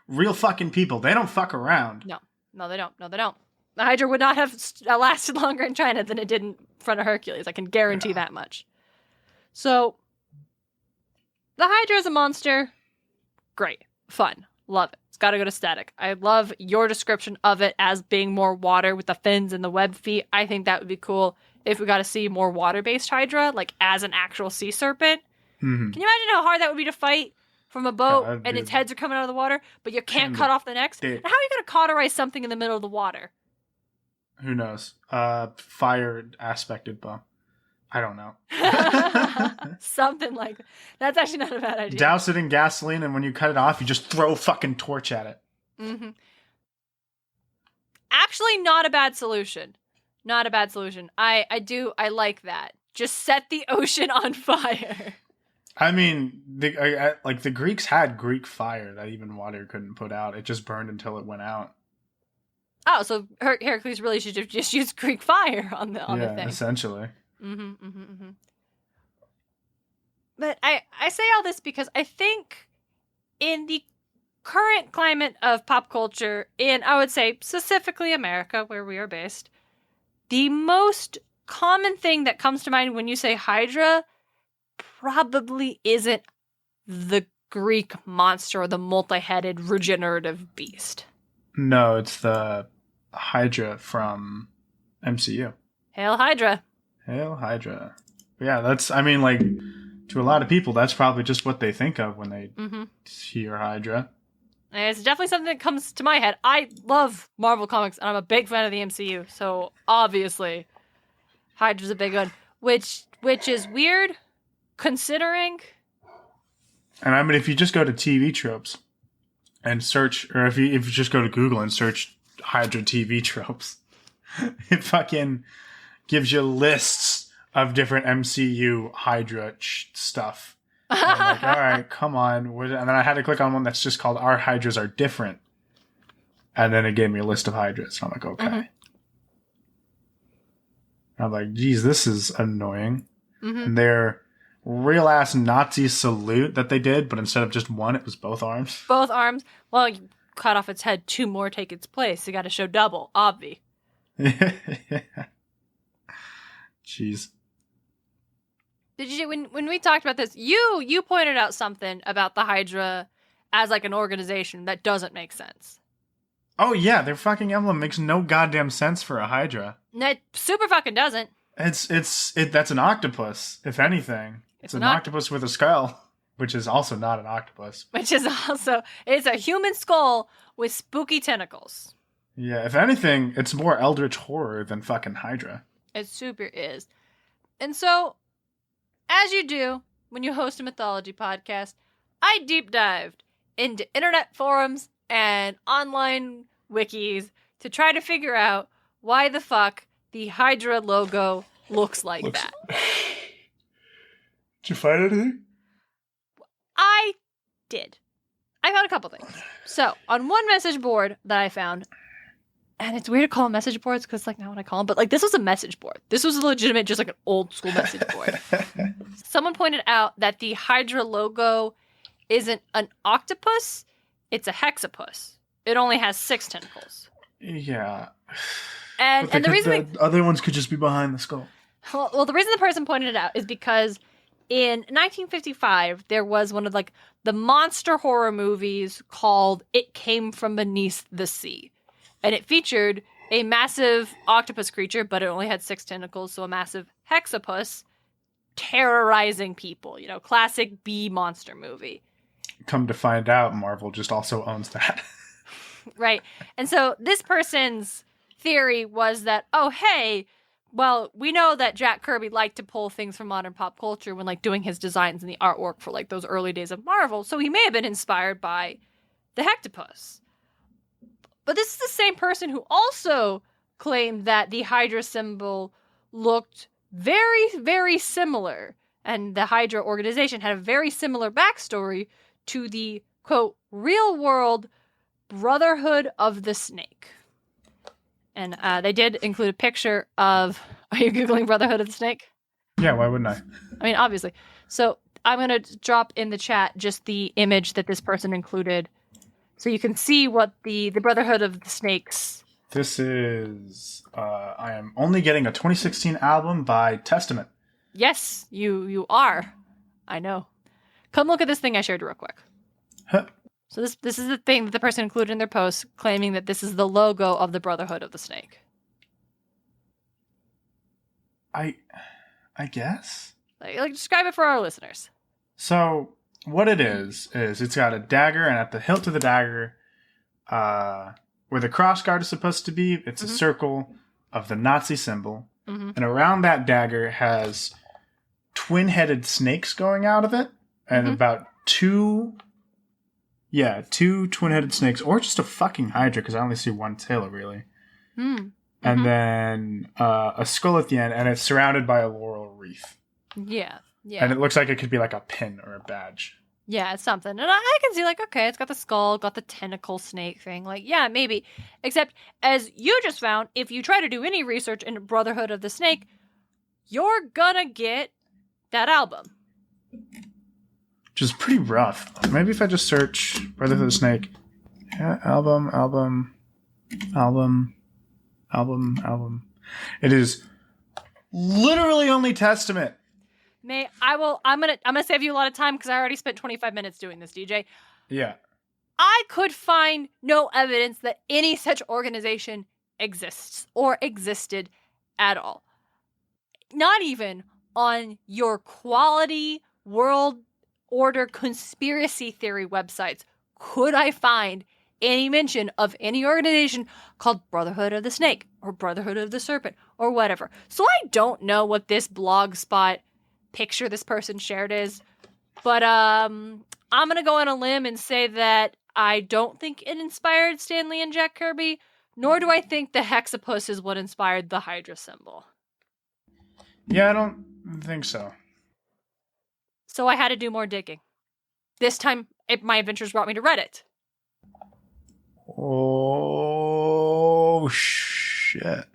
[SPEAKER 2] real fucking people. They don't fuck around.
[SPEAKER 1] No, they don't. The Hydra would not have lasted longer in China than it did in front of Hercules. I can guarantee that much. So, the Hydra is a monster. Great. Fun. Love it. It's got to go to static. I love your description of it as being more water with the fins and the web feet. I think that would be cool if we got to see more water-based Hydra, as an actual sea serpent. Mm-hmm. Can you imagine how hard that would be to fight from a boat and its heads are coming out of the water, but you can't cut off the necks? And how are you going to cauterize something in the middle of the water?
[SPEAKER 2] Who knows? Fire aspected bomb. I don't know.
[SPEAKER 1] Something like that. That's actually not a bad idea.
[SPEAKER 2] Douse it in gasoline, and when you cut it off, you just throw a fucking torch at it.
[SPEAKER 1] Mm-hmm. Actually, not a bad solution. Not a bad solution. I like that. Just set the ocean on fire.
[SPEAKER 2] I mean, the Greeks had Greek fire that even water couldn't put out. It just burned until it went out.
[SPEAKER 1] Oh, so Hercules really should have just used Greek fire on the thing.
[SPEAKER 2] Yeah, essentially.
[SPEAKER 1] But I say all this because I think in the current climate of pop culture, in, I would say, specifically America, where we are based, the most common thing that comes to mind when you say Hydra probably isn't the Greek monster or the multi-headed regenerative beast.
[SPEAKER 2] No, it's the Hydra from MCU.
[SPEAKER 1] Hail Hydra.
[SPEAKER 2] Hail Hydra. Yeah, to a lot of people, that's probably just what they think of when they hear Hydra.
[SPEAKER 1] And it's definitely something that comes to my head. I love Marvel Comics, and I'm a big fan of the MCU, so obviously Hydra's a big one, which is weird, considering...
[SPEAKER 2] And if you just go to TV tropes and search, or if you just go to Google and search Hydra TV tropes, it fucking gives you lists of different MCU Hydra stuff. And I'm like, all right, come on. And then I had to click on one that's just called Our Hydras Are Different. And then it gave me a list of Hydras. And I'm like, okay. I'm like, geez, this is annoying.
[SPEAKER 1] Mm-hmm.
[SPEAKER 2] And their real ass Nazi salute that they did, but instead of just one, it was both arms.
[SPEAKER 1] Both arms. Well, you cut off its head, 2 more take its place. You got to show double, obvi.
[SPEAKER 2] Jeez.
[SPEAKER 1] Did you when we talked about this? You pointed out something about the Hydra as like an organization that doesn't make sense.
[SPEAKER 2] Oh yeah, their fucking emblem makes no goddamn sense for a Hydra.
[SPEAKER 1] It super fucking doesn't.
[SPEAKER 2] That's an octopus, if anything. It's an octopus with a skull, which is also not an octopus.
[SPEAKER 1] Which is also it's a human skull with spooky tentacles.
[SPEAKER 2] Yeah, if anything, it's more eldritch horror than fucking Hydra.
[SPEAKER 1] It super is. And so, as you do when you host a mythology podcast, I deep dived into internet forums and online wikis to try to figure out why the fuck the Hydra logo looks like that.
[SPEAKER 2] Did you find anything?
[SPEAKER 1] I did. I found a couple things. So, on one message board that I found, and it's weird to call them message boards because it's like not what I call them, but like this was a message board. This was a legitimate, just like an old school message board. Someone pointed out that the Hydra logo isn't an octopus, it's a hexapus. It only has 6 tentacles.
[SPEAKER 2] Yeah.
[SPEAKER 1] And the reason
[SPEAKER 2] the other ones could just be behind the skull.
[SPEAKER 1] Well, the reason the person pointed it out is because in 1955 there was one of like the monster horror movies called It Came from Beneath the Sea. And it featured a massive octopus creature, but it only had 6 tentacles, so a massive hexapus terrorizing people. You know, classic B monster movie.
[SPEAKER 2] Come to find out, Marvel just also owns that.
[SPEAKER 1] Right. And so this person's theory was that, oh, hey, well, we know that Jack Kirby liked to pull things from modern pop culture when like doing his designs and the artwork for like those early days of Marvel. So he may have been inspired by the hectopus. But this is the same person who also claimed that the Hydra symbol looked very, very similar. And the Hydra organization had a very similar backstory to the, quote, real world Brotherhood of the Snake. And they did include a picture of... Are you Googling Brotherhood of the Snake?
[SPEAKER 2] Yeah, why wouldn't I?
[SPEAKER 1] I mean, obviously. So I'm going to drop in the chat just the image that this person included so you can see what the Brotherhood of the Snakes...
[SPEAKER 2] This is... I am only getting a 2016 album by Testament.
[SPEAKER 1] Yes, you are. I know. Come look at this thing I shared real quick.
[SPEAKER 2] Huh.
[SPEAKER 1] So this is the thing that the person included in their post, claiming that this is the logo of the Brotherhood of the Snake.
[SPEAKER 2] I guess?
[SPEAKER 1] Like describe it for our listeners.
[SPEAKER 2] So, what it is it's got a dagger, and at the hilt of the dagger, where the cross guard is supposed to be, it's a circle of the Nazi symbol. Mm-hmm. And around that dagger has twin-headed snakes going out of it, and about 2 twin-headed snakes, or just a fucking Hydra, because I only see one tail, really. Mm. And then a skull at the end, and it's surrounded by a laurel wreath.
[SPEAKER 1] Yeah.
[SPEAKER 2] And it looks like it could be like a pin or a badge.
[SPEAKER 1] Yeah, it's something. And I can see, like, okay, it's got the skull, got the tentacle snake thing. Like, yeah, maybe. Except, as you just found, if you try to do any research into Brotherhood of the Snake, you're gonna get that album.
[SPEAKER 2] Which is pretty rough. Maybe if I just search Brotherhood of the Snake. Yeah, album. It is literally only Testament.
[SPEAKER 1] I'm gonna save you a lot of time because I already spent 25 minutes doing this, DJ.
[SPEAKER 2] Yeah.
[SPEAKER 1] I could find no evidence that any such organization exists or existed at all. Not even on your quality world order conspiracy theory websites could I find any mention of any organization called Brotherhood of the Snake or Brotherhood of the Serpent or whatever. So I don't know what this blogspot picture this person shared is, but I'm gonna go on a limb and say that I don't think it inspired Stan Lee and Jack Kirby, nor do I think the hexapus is what inspired the Hydra symbol.
[SPEAKER 2] Yeah, I don't think so.
[SPEAKER 1] So I had to do more digging. This time, my adventures brought me to Reddit.
[SPEAKER 2] Oh, shit.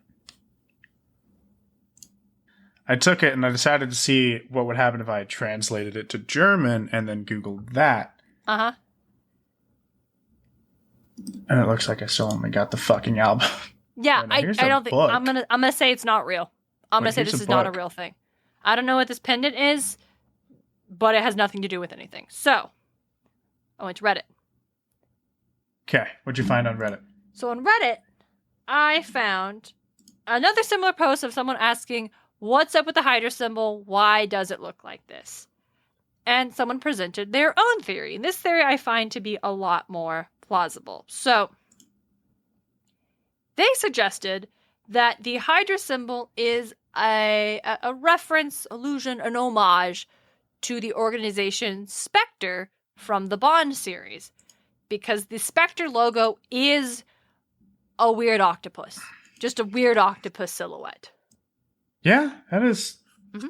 [SPEAKER 2] I took it and I decided to see what would happen if I translated it to German and then Googled that.
[SPEAKER 1] Uh-huh.
[SPEAKER 2] And it looks like I still only got the fucking album.
[SPEAKER 1] Yeah, I don't think
[SPEAKER 2] book.
[SPEAKER 1] I'm gonna say it's not real. I'm gonna say this is not a real thing. I don't know what this pendant is, but it has nothing to do with anything. So I went to Reddit.
[SPEAKER 2] Okay, what'd you find on Reddit?
[SPEAKER 1] So on Reddit, I found another similar post of someone asking, what's up with the Hydra symbol? Why does it look like this? And someone presented their own theory. And this theory I find to be a lot more plausible. So they suggested that the Hydra symbol is a reference, allusion, an homage to the organization Spectre from the Bond series. Because the Spectre logo is a weird octopus. Just a weird octopus silhouette.
[SPEAKER 2] Yeah, that is... Mm-hmm.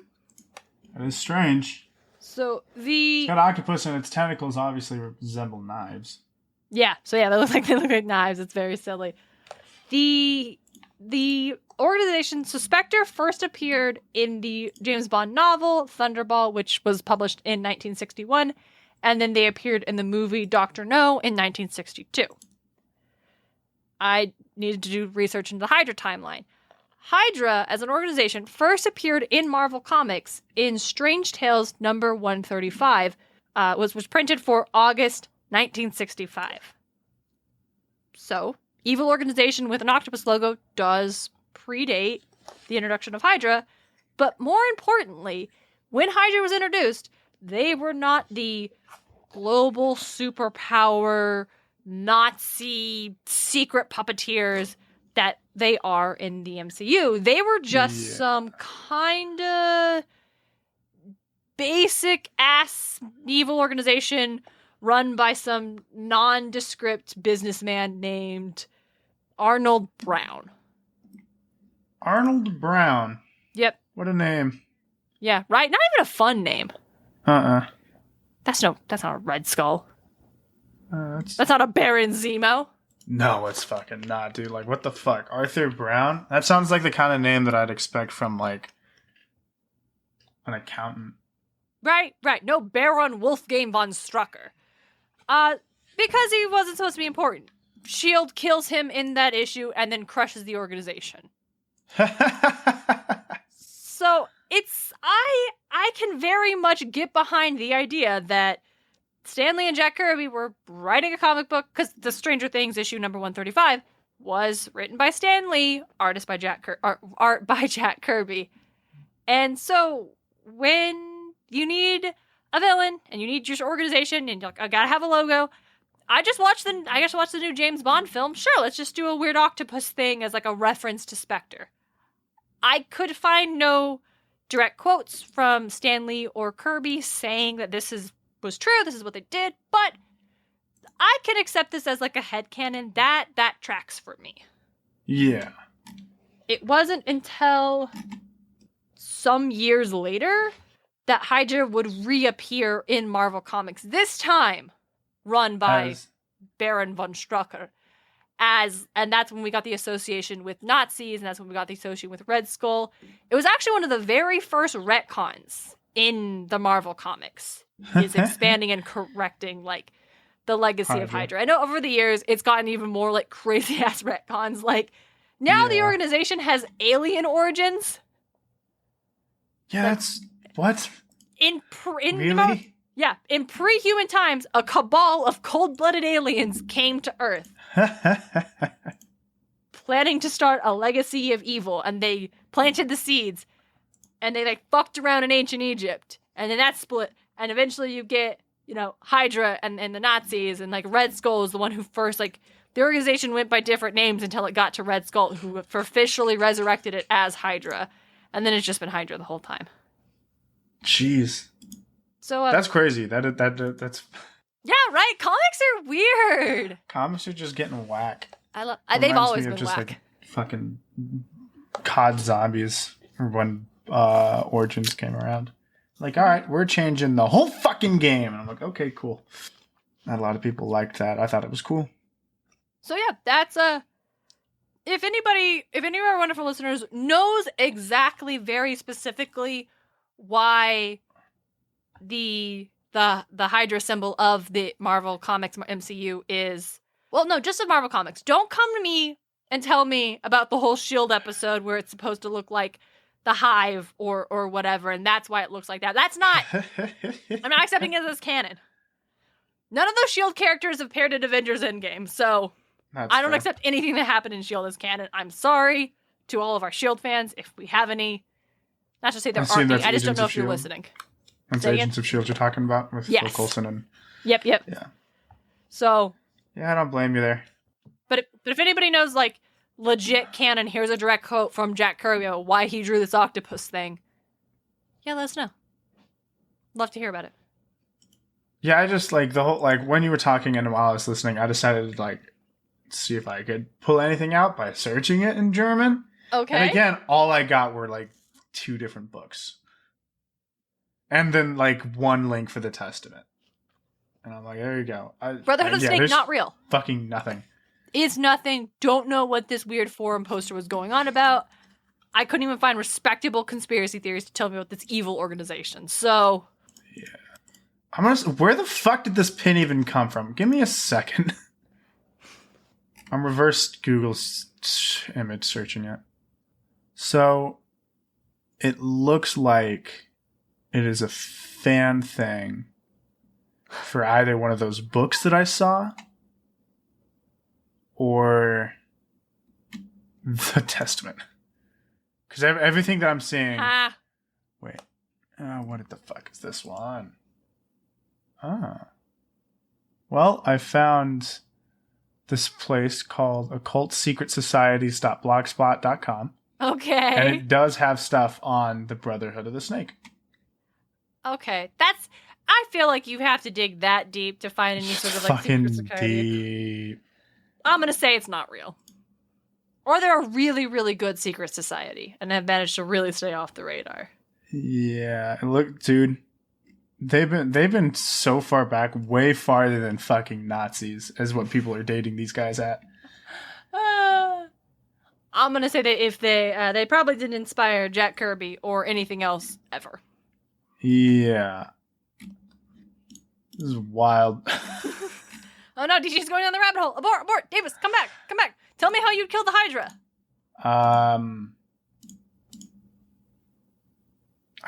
[SPEAKER 2] That is strange.
[SPEAKER 1] So
[SPEAKER 2] It's got octopus and its tentacles obviously resemble knives.
[SPEAKER 1] Yeah, so yeah, they look like knives. It's very silly. The organization, so Spectre first appeared in the James Bond novel Thunderball, which was published in 1961, and then they appeared in the movie Dr. No in 1962. I needed to do research into the Hydra timeline. Hydra, as an organization, first appeared in Marvel Comics in Strange Tales number 135, was printed for August 1965. So, evil organization with an octopus logo does predate the introduction of Hydra, but more importantly, when Hydra was introduced, they were not the global superpower Nazi secret puppeteers that they are in the MCU. They were just some kind of basic ass evil organization run by some nondescript businessman named Arnold Brown.
[SPEAKER 2] Arnold Brown.
[SPEAKER 1] Yep.
[SPEAKER 2] What a name.
[SPEAKER 1] Yeah, right? Not even a fun name. That's not a Red Skull. That's not a Baron Zemo.
[SPEAKER 2] No, it's fucking not, dude. Like, what the fuck? Arthur Brown? That sounds like the kind of name that I'd expect from, like, an accountant.
[SPEAKER 1] Right. No Baron Wolfgang von Strucker. Because he wasn't supposed to be important. S.H.I.E.L.D. kills him in that issue and then crushes the organization. So, I can very much get behind the idea that Stan Lee and Jack Kirby were writing a comic book, because the Stranger Things issue number 135 was written by Stan Lee, art by Jack Kirby. And so when you need a villain and you need your organization and you're like, I gotta have a logo, I just watched the new James Bond film. Sure, let's just do a weird octopus thing as like a reference to Spectre. I could find no direct quotes from Stan Lee or Kirby saying that this was true, this is what they did, but I can accept this as like a headcanon. That tracks for me.
[SPEAKER 2] Yeah.
[SPEAKER 1] It wasn't until some years later that Hydra would reappear in Marvel Comics, this time run by Baron von Strucker. And that's when we got the association with Nazis, and that's when we got the association with Red Skull. It was actually one of the very first retcons in the Marvel Comics, is expanding and correcting, like, the legacy of Hydra. I know over the years, it's gotten even more, like, crazy-ass retcons. Like, now the organization has alien origins.
[SPEAKER 2] Yeah, like, that's... What?
[SPEAKER 1] Really? In pre-human times, a cabal of cold-blooded aliens came to Earth. Planning to start a legacy of evil, and they planted the seeds, and they, like, fucked around in ancient Egypt, and then that split, and eventually you get, you know, Hydra and the Nazis, and, like, Red Skull is the one who first, like, the organization went by different names until it got to Red Skull, who officially resurrected it as Hydra, and then it's just been Hydra the whole time.
[SPEAKER 2] Jeez.
[SPEAKER 1] So
[SPEAKER 2] that's crazy. That's
[SPEAKER 1] yeah, right. Comics are weird.
[SPEAKER 2] Comics are just getting whack.
[SPEAKER 1] They've always been
[SPEAKER 2] just
[SPEAKER 1] whack.
[SPEAKER 2] Like fucking COD zombies when Origins came around. Like, all right, we're changing the whole fucking game, and I'm like, okay, cool. Not a lot of people liked that. I thought it was cool.
[SPEAKER 1] So yeah, that's if any of our wonderful listeners knows exactly, very specifically, why the Hydra symbol of the Marvel Comics MCU is, well, no, just of Marvel Comics. Don't come to me and tell me about the whole S.H.I.E.L.D. episode where it's supposed to look like the Hive or whatever, and that's why it looks like that. That's not. I'm not accepting it as canon. None of those S.H.I.E.L.D. characters have appeared in Avengers Endgame, so I don't accept anything that happened in S.H.I.E.L.D. as canon. I'm sorry to all of our S.H.I.E.L.D. fans, if we have any. Not to say there aren't any, I just don't know if you're listening.
[SPEAKER 2] That's Agents of S.H.I.E.L.D. you're talking about with Phil Coulson and...
[SPEAKER 1] Yep.
[SPEAKER 2] Yeah.
[SPEAKER 1] So...
[SPEAKER 2] Yeah, I don't blame you there.
[SPEAKER 1] But if anybody knows, like, legit canon, here's a direct quote from Jack Kirby about why he drew this octopus thing. Yeah, let us know. Love to hear about it.
[SPEAKER 2] Yeah, I just, like, the whole, like, when you were talking and while I was listening, I decided to, like, see if I could pull anything out by searching it in German.
[SPEAKER 1] Okay.
[SPEAKER 2] And again, all I got were, like, 2 different books. And then, like, 1 link for the Testament. And I'm like, there you go.
[SPEAKER 1] Brotherhood of Snake, not real.
[SPEAKER 2] Fucking nothing.
[SPEAKER 1] Is nothing. Don't know what this weird forum poster was going on about. I couldn't even find respectable conspiracy theories to tell me about this evil organization. So...
[SPEAKER 2] Yeah. Where the fuck did this pin even come from? Give me a second. I'm reverse Google image searching it. So, it looks like it is a fan thing for either one of those books that I saw or the Testament. Because everything that I'm seeing... Wait. What the fuck is this one? Well, I found this place called occultsecretsocieties.blogspot.com.
[SPEAKER 1] Okay.
[SPEAKER 2] And it does have stuff on the Brotherhood of the Snake.
[SPEAKER 1] Okay. I feel like you have to dig that deep to find any sort of, like,
[SPEAKER 2] fucking
[SPEAKER 1] secret society.
[SPEAKER 2] deep.
[SPEAKER 1] I'm going to say it's not real. Or they're a really, really good secret society and have managed to really stay off the radar.
[SPEAKER 2] Yeah. Look, dude. They've been so far back, way farther than fucking Nazis, is what people are dating these guys at.
[SPEAKER 1] I'm gonna say that if they probably didn't inspire Jack Kirby or anything else ever.
[SPEAKER 2] Yeah. This is wild.
[SPEAKER 1] Oh no, DJ's going down the rabbit hole. Abort! Davis, come back! Tell me how you'd kill the Hydra.
[SPEAKER 2] I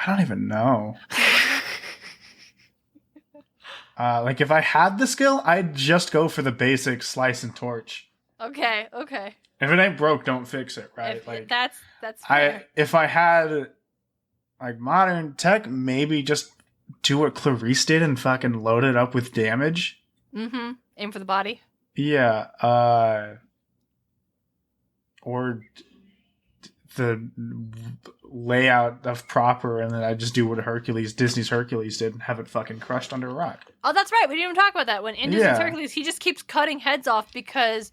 [SPEAKER 2] don't even know. Like, if I had the skill, I'd just go for the basic slice and torch.
[SPEAKER 1] Okay.
[SPEAKER 2] If it ain't broke, don't fix it, right?
[SPEAKER 1] That's fair.
[SPEAKER 2] If I had, like, modern tech, maybe just do what Clarice did and fucking load it up with damage.
[SPEAKER 1] Mm-hmm. Aim for the body.
[SPEAKER 2] Yeah. Or the layout of proper, and then I just do what Disney's Hercules did and have it fucking crushed under a rock.
[SPEAKER 1] Oh, that's right. We didn't even talk about that. When in Disney's Hercules, he just keeps cutting heads off because...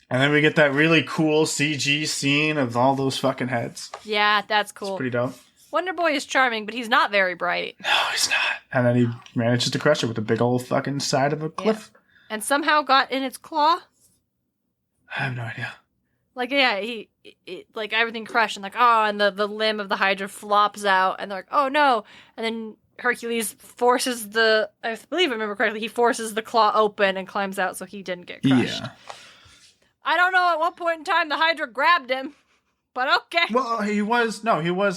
[SPEAKER 2] And then we get that really cool CG scene of all those fucking heads.
[SPEAKER 1] Yeah, that's cool.
[SPEAKER 2] It's pretty dope.
[SPEAKER 1] Wonder Boy is charming, but he's not very bright.
[SPEAKER 2] No, he's not. And then he manages to crush it with a big old fucking side of a cliff.
[SPEAKER 1] Yeah. And somehow got in its claw?
[SPEAKER 2] I have no idea.
[SPEAKER 1] Like, yeah, he like, everything crushed, and like, oh, and the limb of the Hydra flops out, and they're like, oh no. And then Hercules forces I believe I remember correctly, he forces the claw open and climbs out so he didn't get crushed. Yeah. I don't know at what point in time the Hydra grabbed him, but okay.
[SPEAKER 2] Well, he was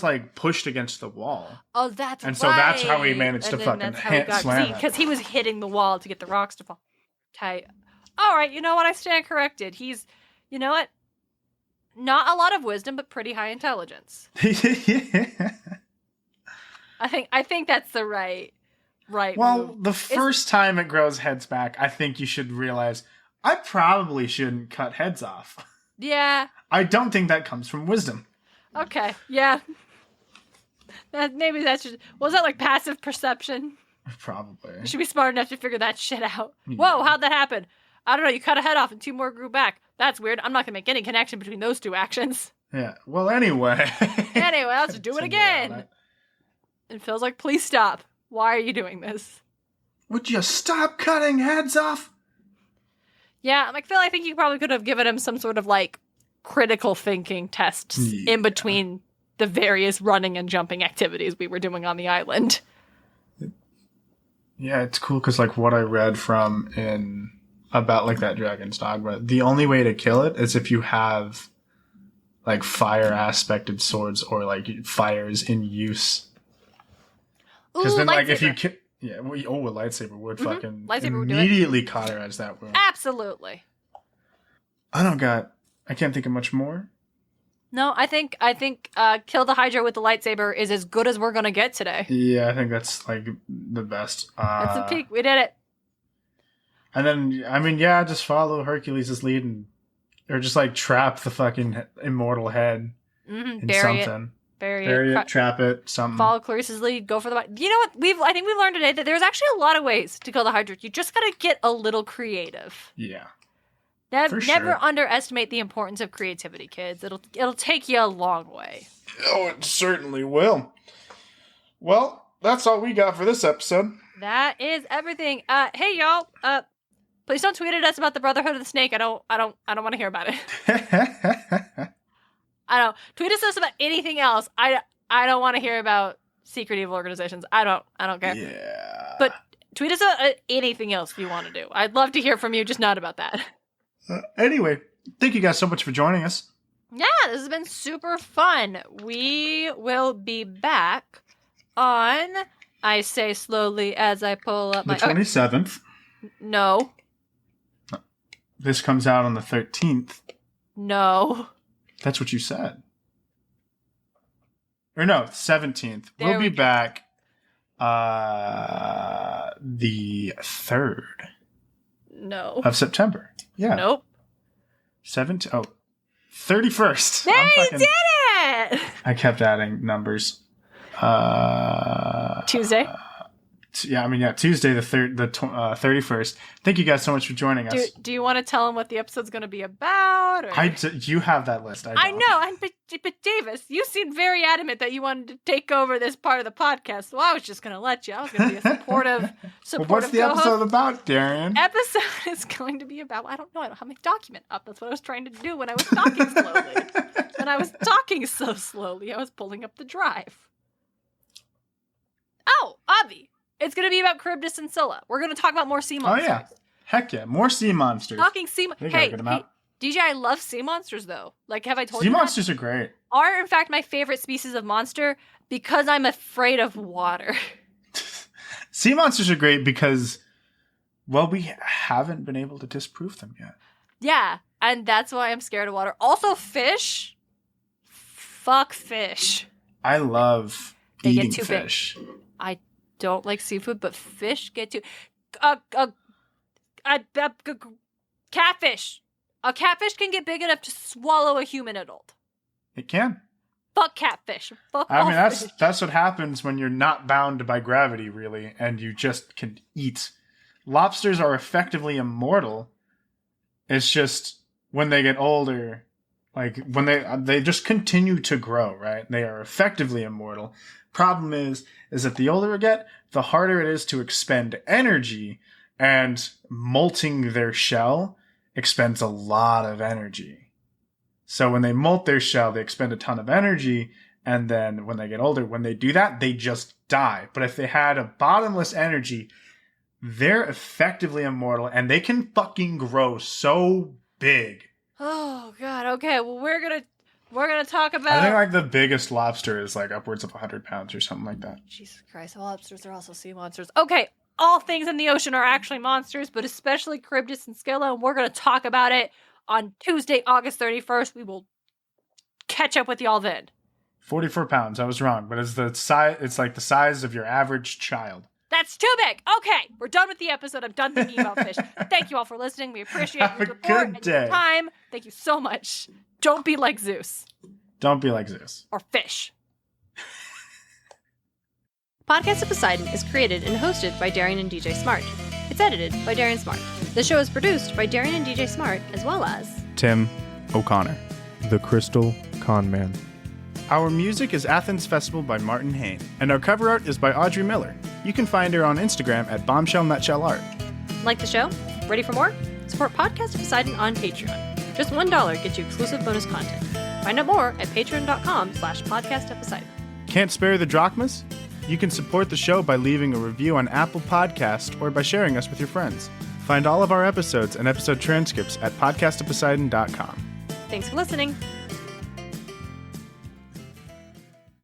[SPEAKER 2] like pushed against the wall.
[SPEAKER 1] Oh, that's right.
[SPEAKER 2] And so that's how he managed to fucking slam it.
[SPEAKER 1] Because he was hitting the wall to get the rocks to fall. Tight. All right, you know what? I stand corrected. He's, you know what? Not a lot of wisdom, but pretty high intelligence.
[SPEAKER 2] Yeah.
[SPEAKER 1] I think that's the right
[SPEAKER 2] Well,
[SPEAKER 1] move.
[SPEAKER 2] The first time it grows heads back, I think you should realize I probably shouldn't cut heads off.
[SPEAKER 1] Yeah.
[SPEAKER 2] I don't think that comes from wisdom.
[SPEAKER 1] Okay. Yeah. Maybe that's just... Was that like passive perception?
[SPEAKER 2] Probably.
[SPEAKER 1] You should be smart enough to figure that shit out. Yeah. Whoa, how'd that happen? I don't know, you cut a head off and 2 more grew back. That's weird. I'm not going to make any connection between those 2 actions.
[SPEAKER 2] Yeah, well, anyway.
[SPEAKER 1] Let's just do it again. And Phil's like, please stop. Why are you doing this?
[SPEAKER 2] Would you stop cutting heads off?
[SPEAKER 1] Yeah, like, Phil, I think you probably could have given him some sort of, like, critical thinking tests in between the various running and jumping activities we were doing on the island.
[SPEAKER 2] Yeah, it's cool because like what I read from about like that dragon's dogma, the only way to kill it is if you have like fire aspected swords or like fires in use. Because then like if you a lightsaber would fucking immediately cauterize that wound.
[SPEAKER 1] Absolutely.
[SPEAKER 2] I can't think of much more.
[SPEAKER 1] No, I think kill the Hydra with the lightsaber is as good as we're gonna get today.
[SPEAKER 2] Yeah, I think that's like the best.
[SPEAKER 1] That's the peak. We did it.
[SPEAKER 2] And then, I mean, yeah, just follow Hercules' lead or just like trap the fucking immortal head in
[SPEAKER 1] Bury
[SPEAKER 2] something.
[SPEAKER 1] Bury it,
[SPEAKER 2] trap it, something.
[SPEAKER 1] Follow Clarice's lead, go for the... You know what? I think we've learned today that there's actually a lot of ways to kill the Hydra. You just gotta get a little creative.
[SPEAKER 2] Yeah.
[SPEAKER 1] Never underestimate the importance of creativity, kids. It'll take you a long way.
[SPEAKER 2] Oh, it certainly will. Well, that's all we got for this episode.
[SPEAKER 1] That is everything. Hey y'all. Please don't tweet at us about the Brotherhood of the Snake. I don't want to hear about it. I don't. Tweet at us about anything else. I don't want to hear about secret evil organizations. I don't care.
[SPEAKER 2] Yeah.
[SPEAKER 1] But tweet us about anything else if you want to do. I'd love to hear from you, just not about that.
[SPEAKER 2] Anyway, thank you guys so much for joining us.
[SPEAKER 1] Yeah, this has been super fun. We will be back on, I say slowly as I pull up
[SPEAKER 2] the 27th.
[SPEAKER 1] No.
[SPEAKER 2] This comes out on the 13th.
[SPEAKER 1] No.
[SPEAKER 2] That's what you said. Or no, 17th. We'll be back the 3rd.
[SPEAKER 1] No.
[SPEAKER 2] Of September. Yeah.
[SPEAKER 1] Nope.
[SPEAKER 2] 31st.
[SPEAKER 1] There you did it!
[SPEAKER 2] I kept adding numbers.
[SPEAKER 1] Tuesday?
[SPEAKER 2] Tuesday the 31st. Thank you guys so much for joining us.
[SPEAKER 1] Do you want to tell them what the episode's going to be about? Or?
[SPEAKER 2] You have that list. I
[SPEAKER 1] know, but Davis, you seemed very adamant that you wanted to take over this part of the podcast, so I was just going to let you. I was going to be a supportive
[SPEAKER 2] well, what's the
[SPEAKER 1] co-host.
[SPEAKER 2] Episode about, Darien?
[SPEAKER 1] Episode is going to be about, I don't know, I don't have my document up. That's what I was trying to do when I was talking slowly. And I was talking so slowly, I was pulling up the drive. Oh, Avi. It's going to be about Charybdis and Scylla. We're going to talk about more sea monsters.
[SPEAKER 2] Oh, yeah. Heck yeah. More sea monsters.
[SPEAKER 1] Talking sea monsters. Hey, DJ, I love sea monsters, though. Like, have I told you
[SPEAKER 2] Sea monsters are great.
[SPEAKER 1] Are, in fact, my favorite species of monster because I'm afraid of water.
[SPEAKER 2] Sea monsters are great because, well, we haven't been able to disprove them yet.
[SPEAKER 1] Yeah, and that's why I'm scared of water. Also, fish. Fuck fish.
[SPEAKER 2] I love eating fish.
[SPEAKER 1] I don't like seafood, but fish get too... catfish. A catfish can get big enough to swallow a human adult.
[SPEAKER 2] It can.
[SPEAKER 1] Fuck catfish. Fuck
[SPEAKER 2] I mean,
[SPEAKER 1] fish.
[SPEAKER 2] that's what happens when you're not bound by gravity, really, and you just can eat. Lobsters are effectively immortal. It's just when they get older, like when they just continue to grow, right? They are effectively immortal. Problem is that the older we get, the harder it is to expend energy, and molting their shell expends a lot of energy. So when they molt their shell, they expend a ton of energy, and then when they get older, when they do that, they just die. But if they had a bottomless energy, they're effectively immortal, and they can fucking grow so big.
[SPEAKER 1] Oh, God. Okay, well, we're gonna talk about...
[SPEAKER 2] I think, like, the biggest lobster is, like, upwards of 100 pounds or something like that.
[SPEAKER 1] Jesus Christ, lobsters are also sea monsters. Okay, all things in the ocean are actually monsters, but especially Charybdis and Scylla, and we're going to talk about it on Tuesday, August 31st. We will catch up with y'all then.
[SPEAKER 2] 44 pounds. I was wrong, but it's like the size of your average child.
[SPEAKER 1] That's too big. Okay, we're done with the episode. I'm done thinking about fish. Thank you all for listening. We appreciate your support and your time. Thank you so much. Don't be like Zeus.
[SPEAKER 2] Don't be like Zeus.
[SPEAKER 1] Or fish. Podcast of Poseidon is created and hosted by Darien and DJ Smartt. It's edited by Darien Smartt. The show is produced by Darien and DJ Smartt, as well as
[SPEAKER 2] Tim O'Connor, the Crystal Con Man. Our music is Athens Festival by Martin Hain, and our cover art is by Audrey Miller. You can find her on Instagram at bombshellnutshellart.
[SPEAKER 1] Like the show? Ready for more? Support Podcast of Poseidon on Patreon. Just $1 gets you exclusive bonus content. Find out more at patreon.com/podcastepisode.
[SPEAKER 2] Can't spare the drachmas? You can support the show by leaving a review on Apple Podcast or by sharing us with your friends. Find all of our episodes and episode transcripts at podcastaposeidon.com.
[SPEAKER 1] Thanks for listening.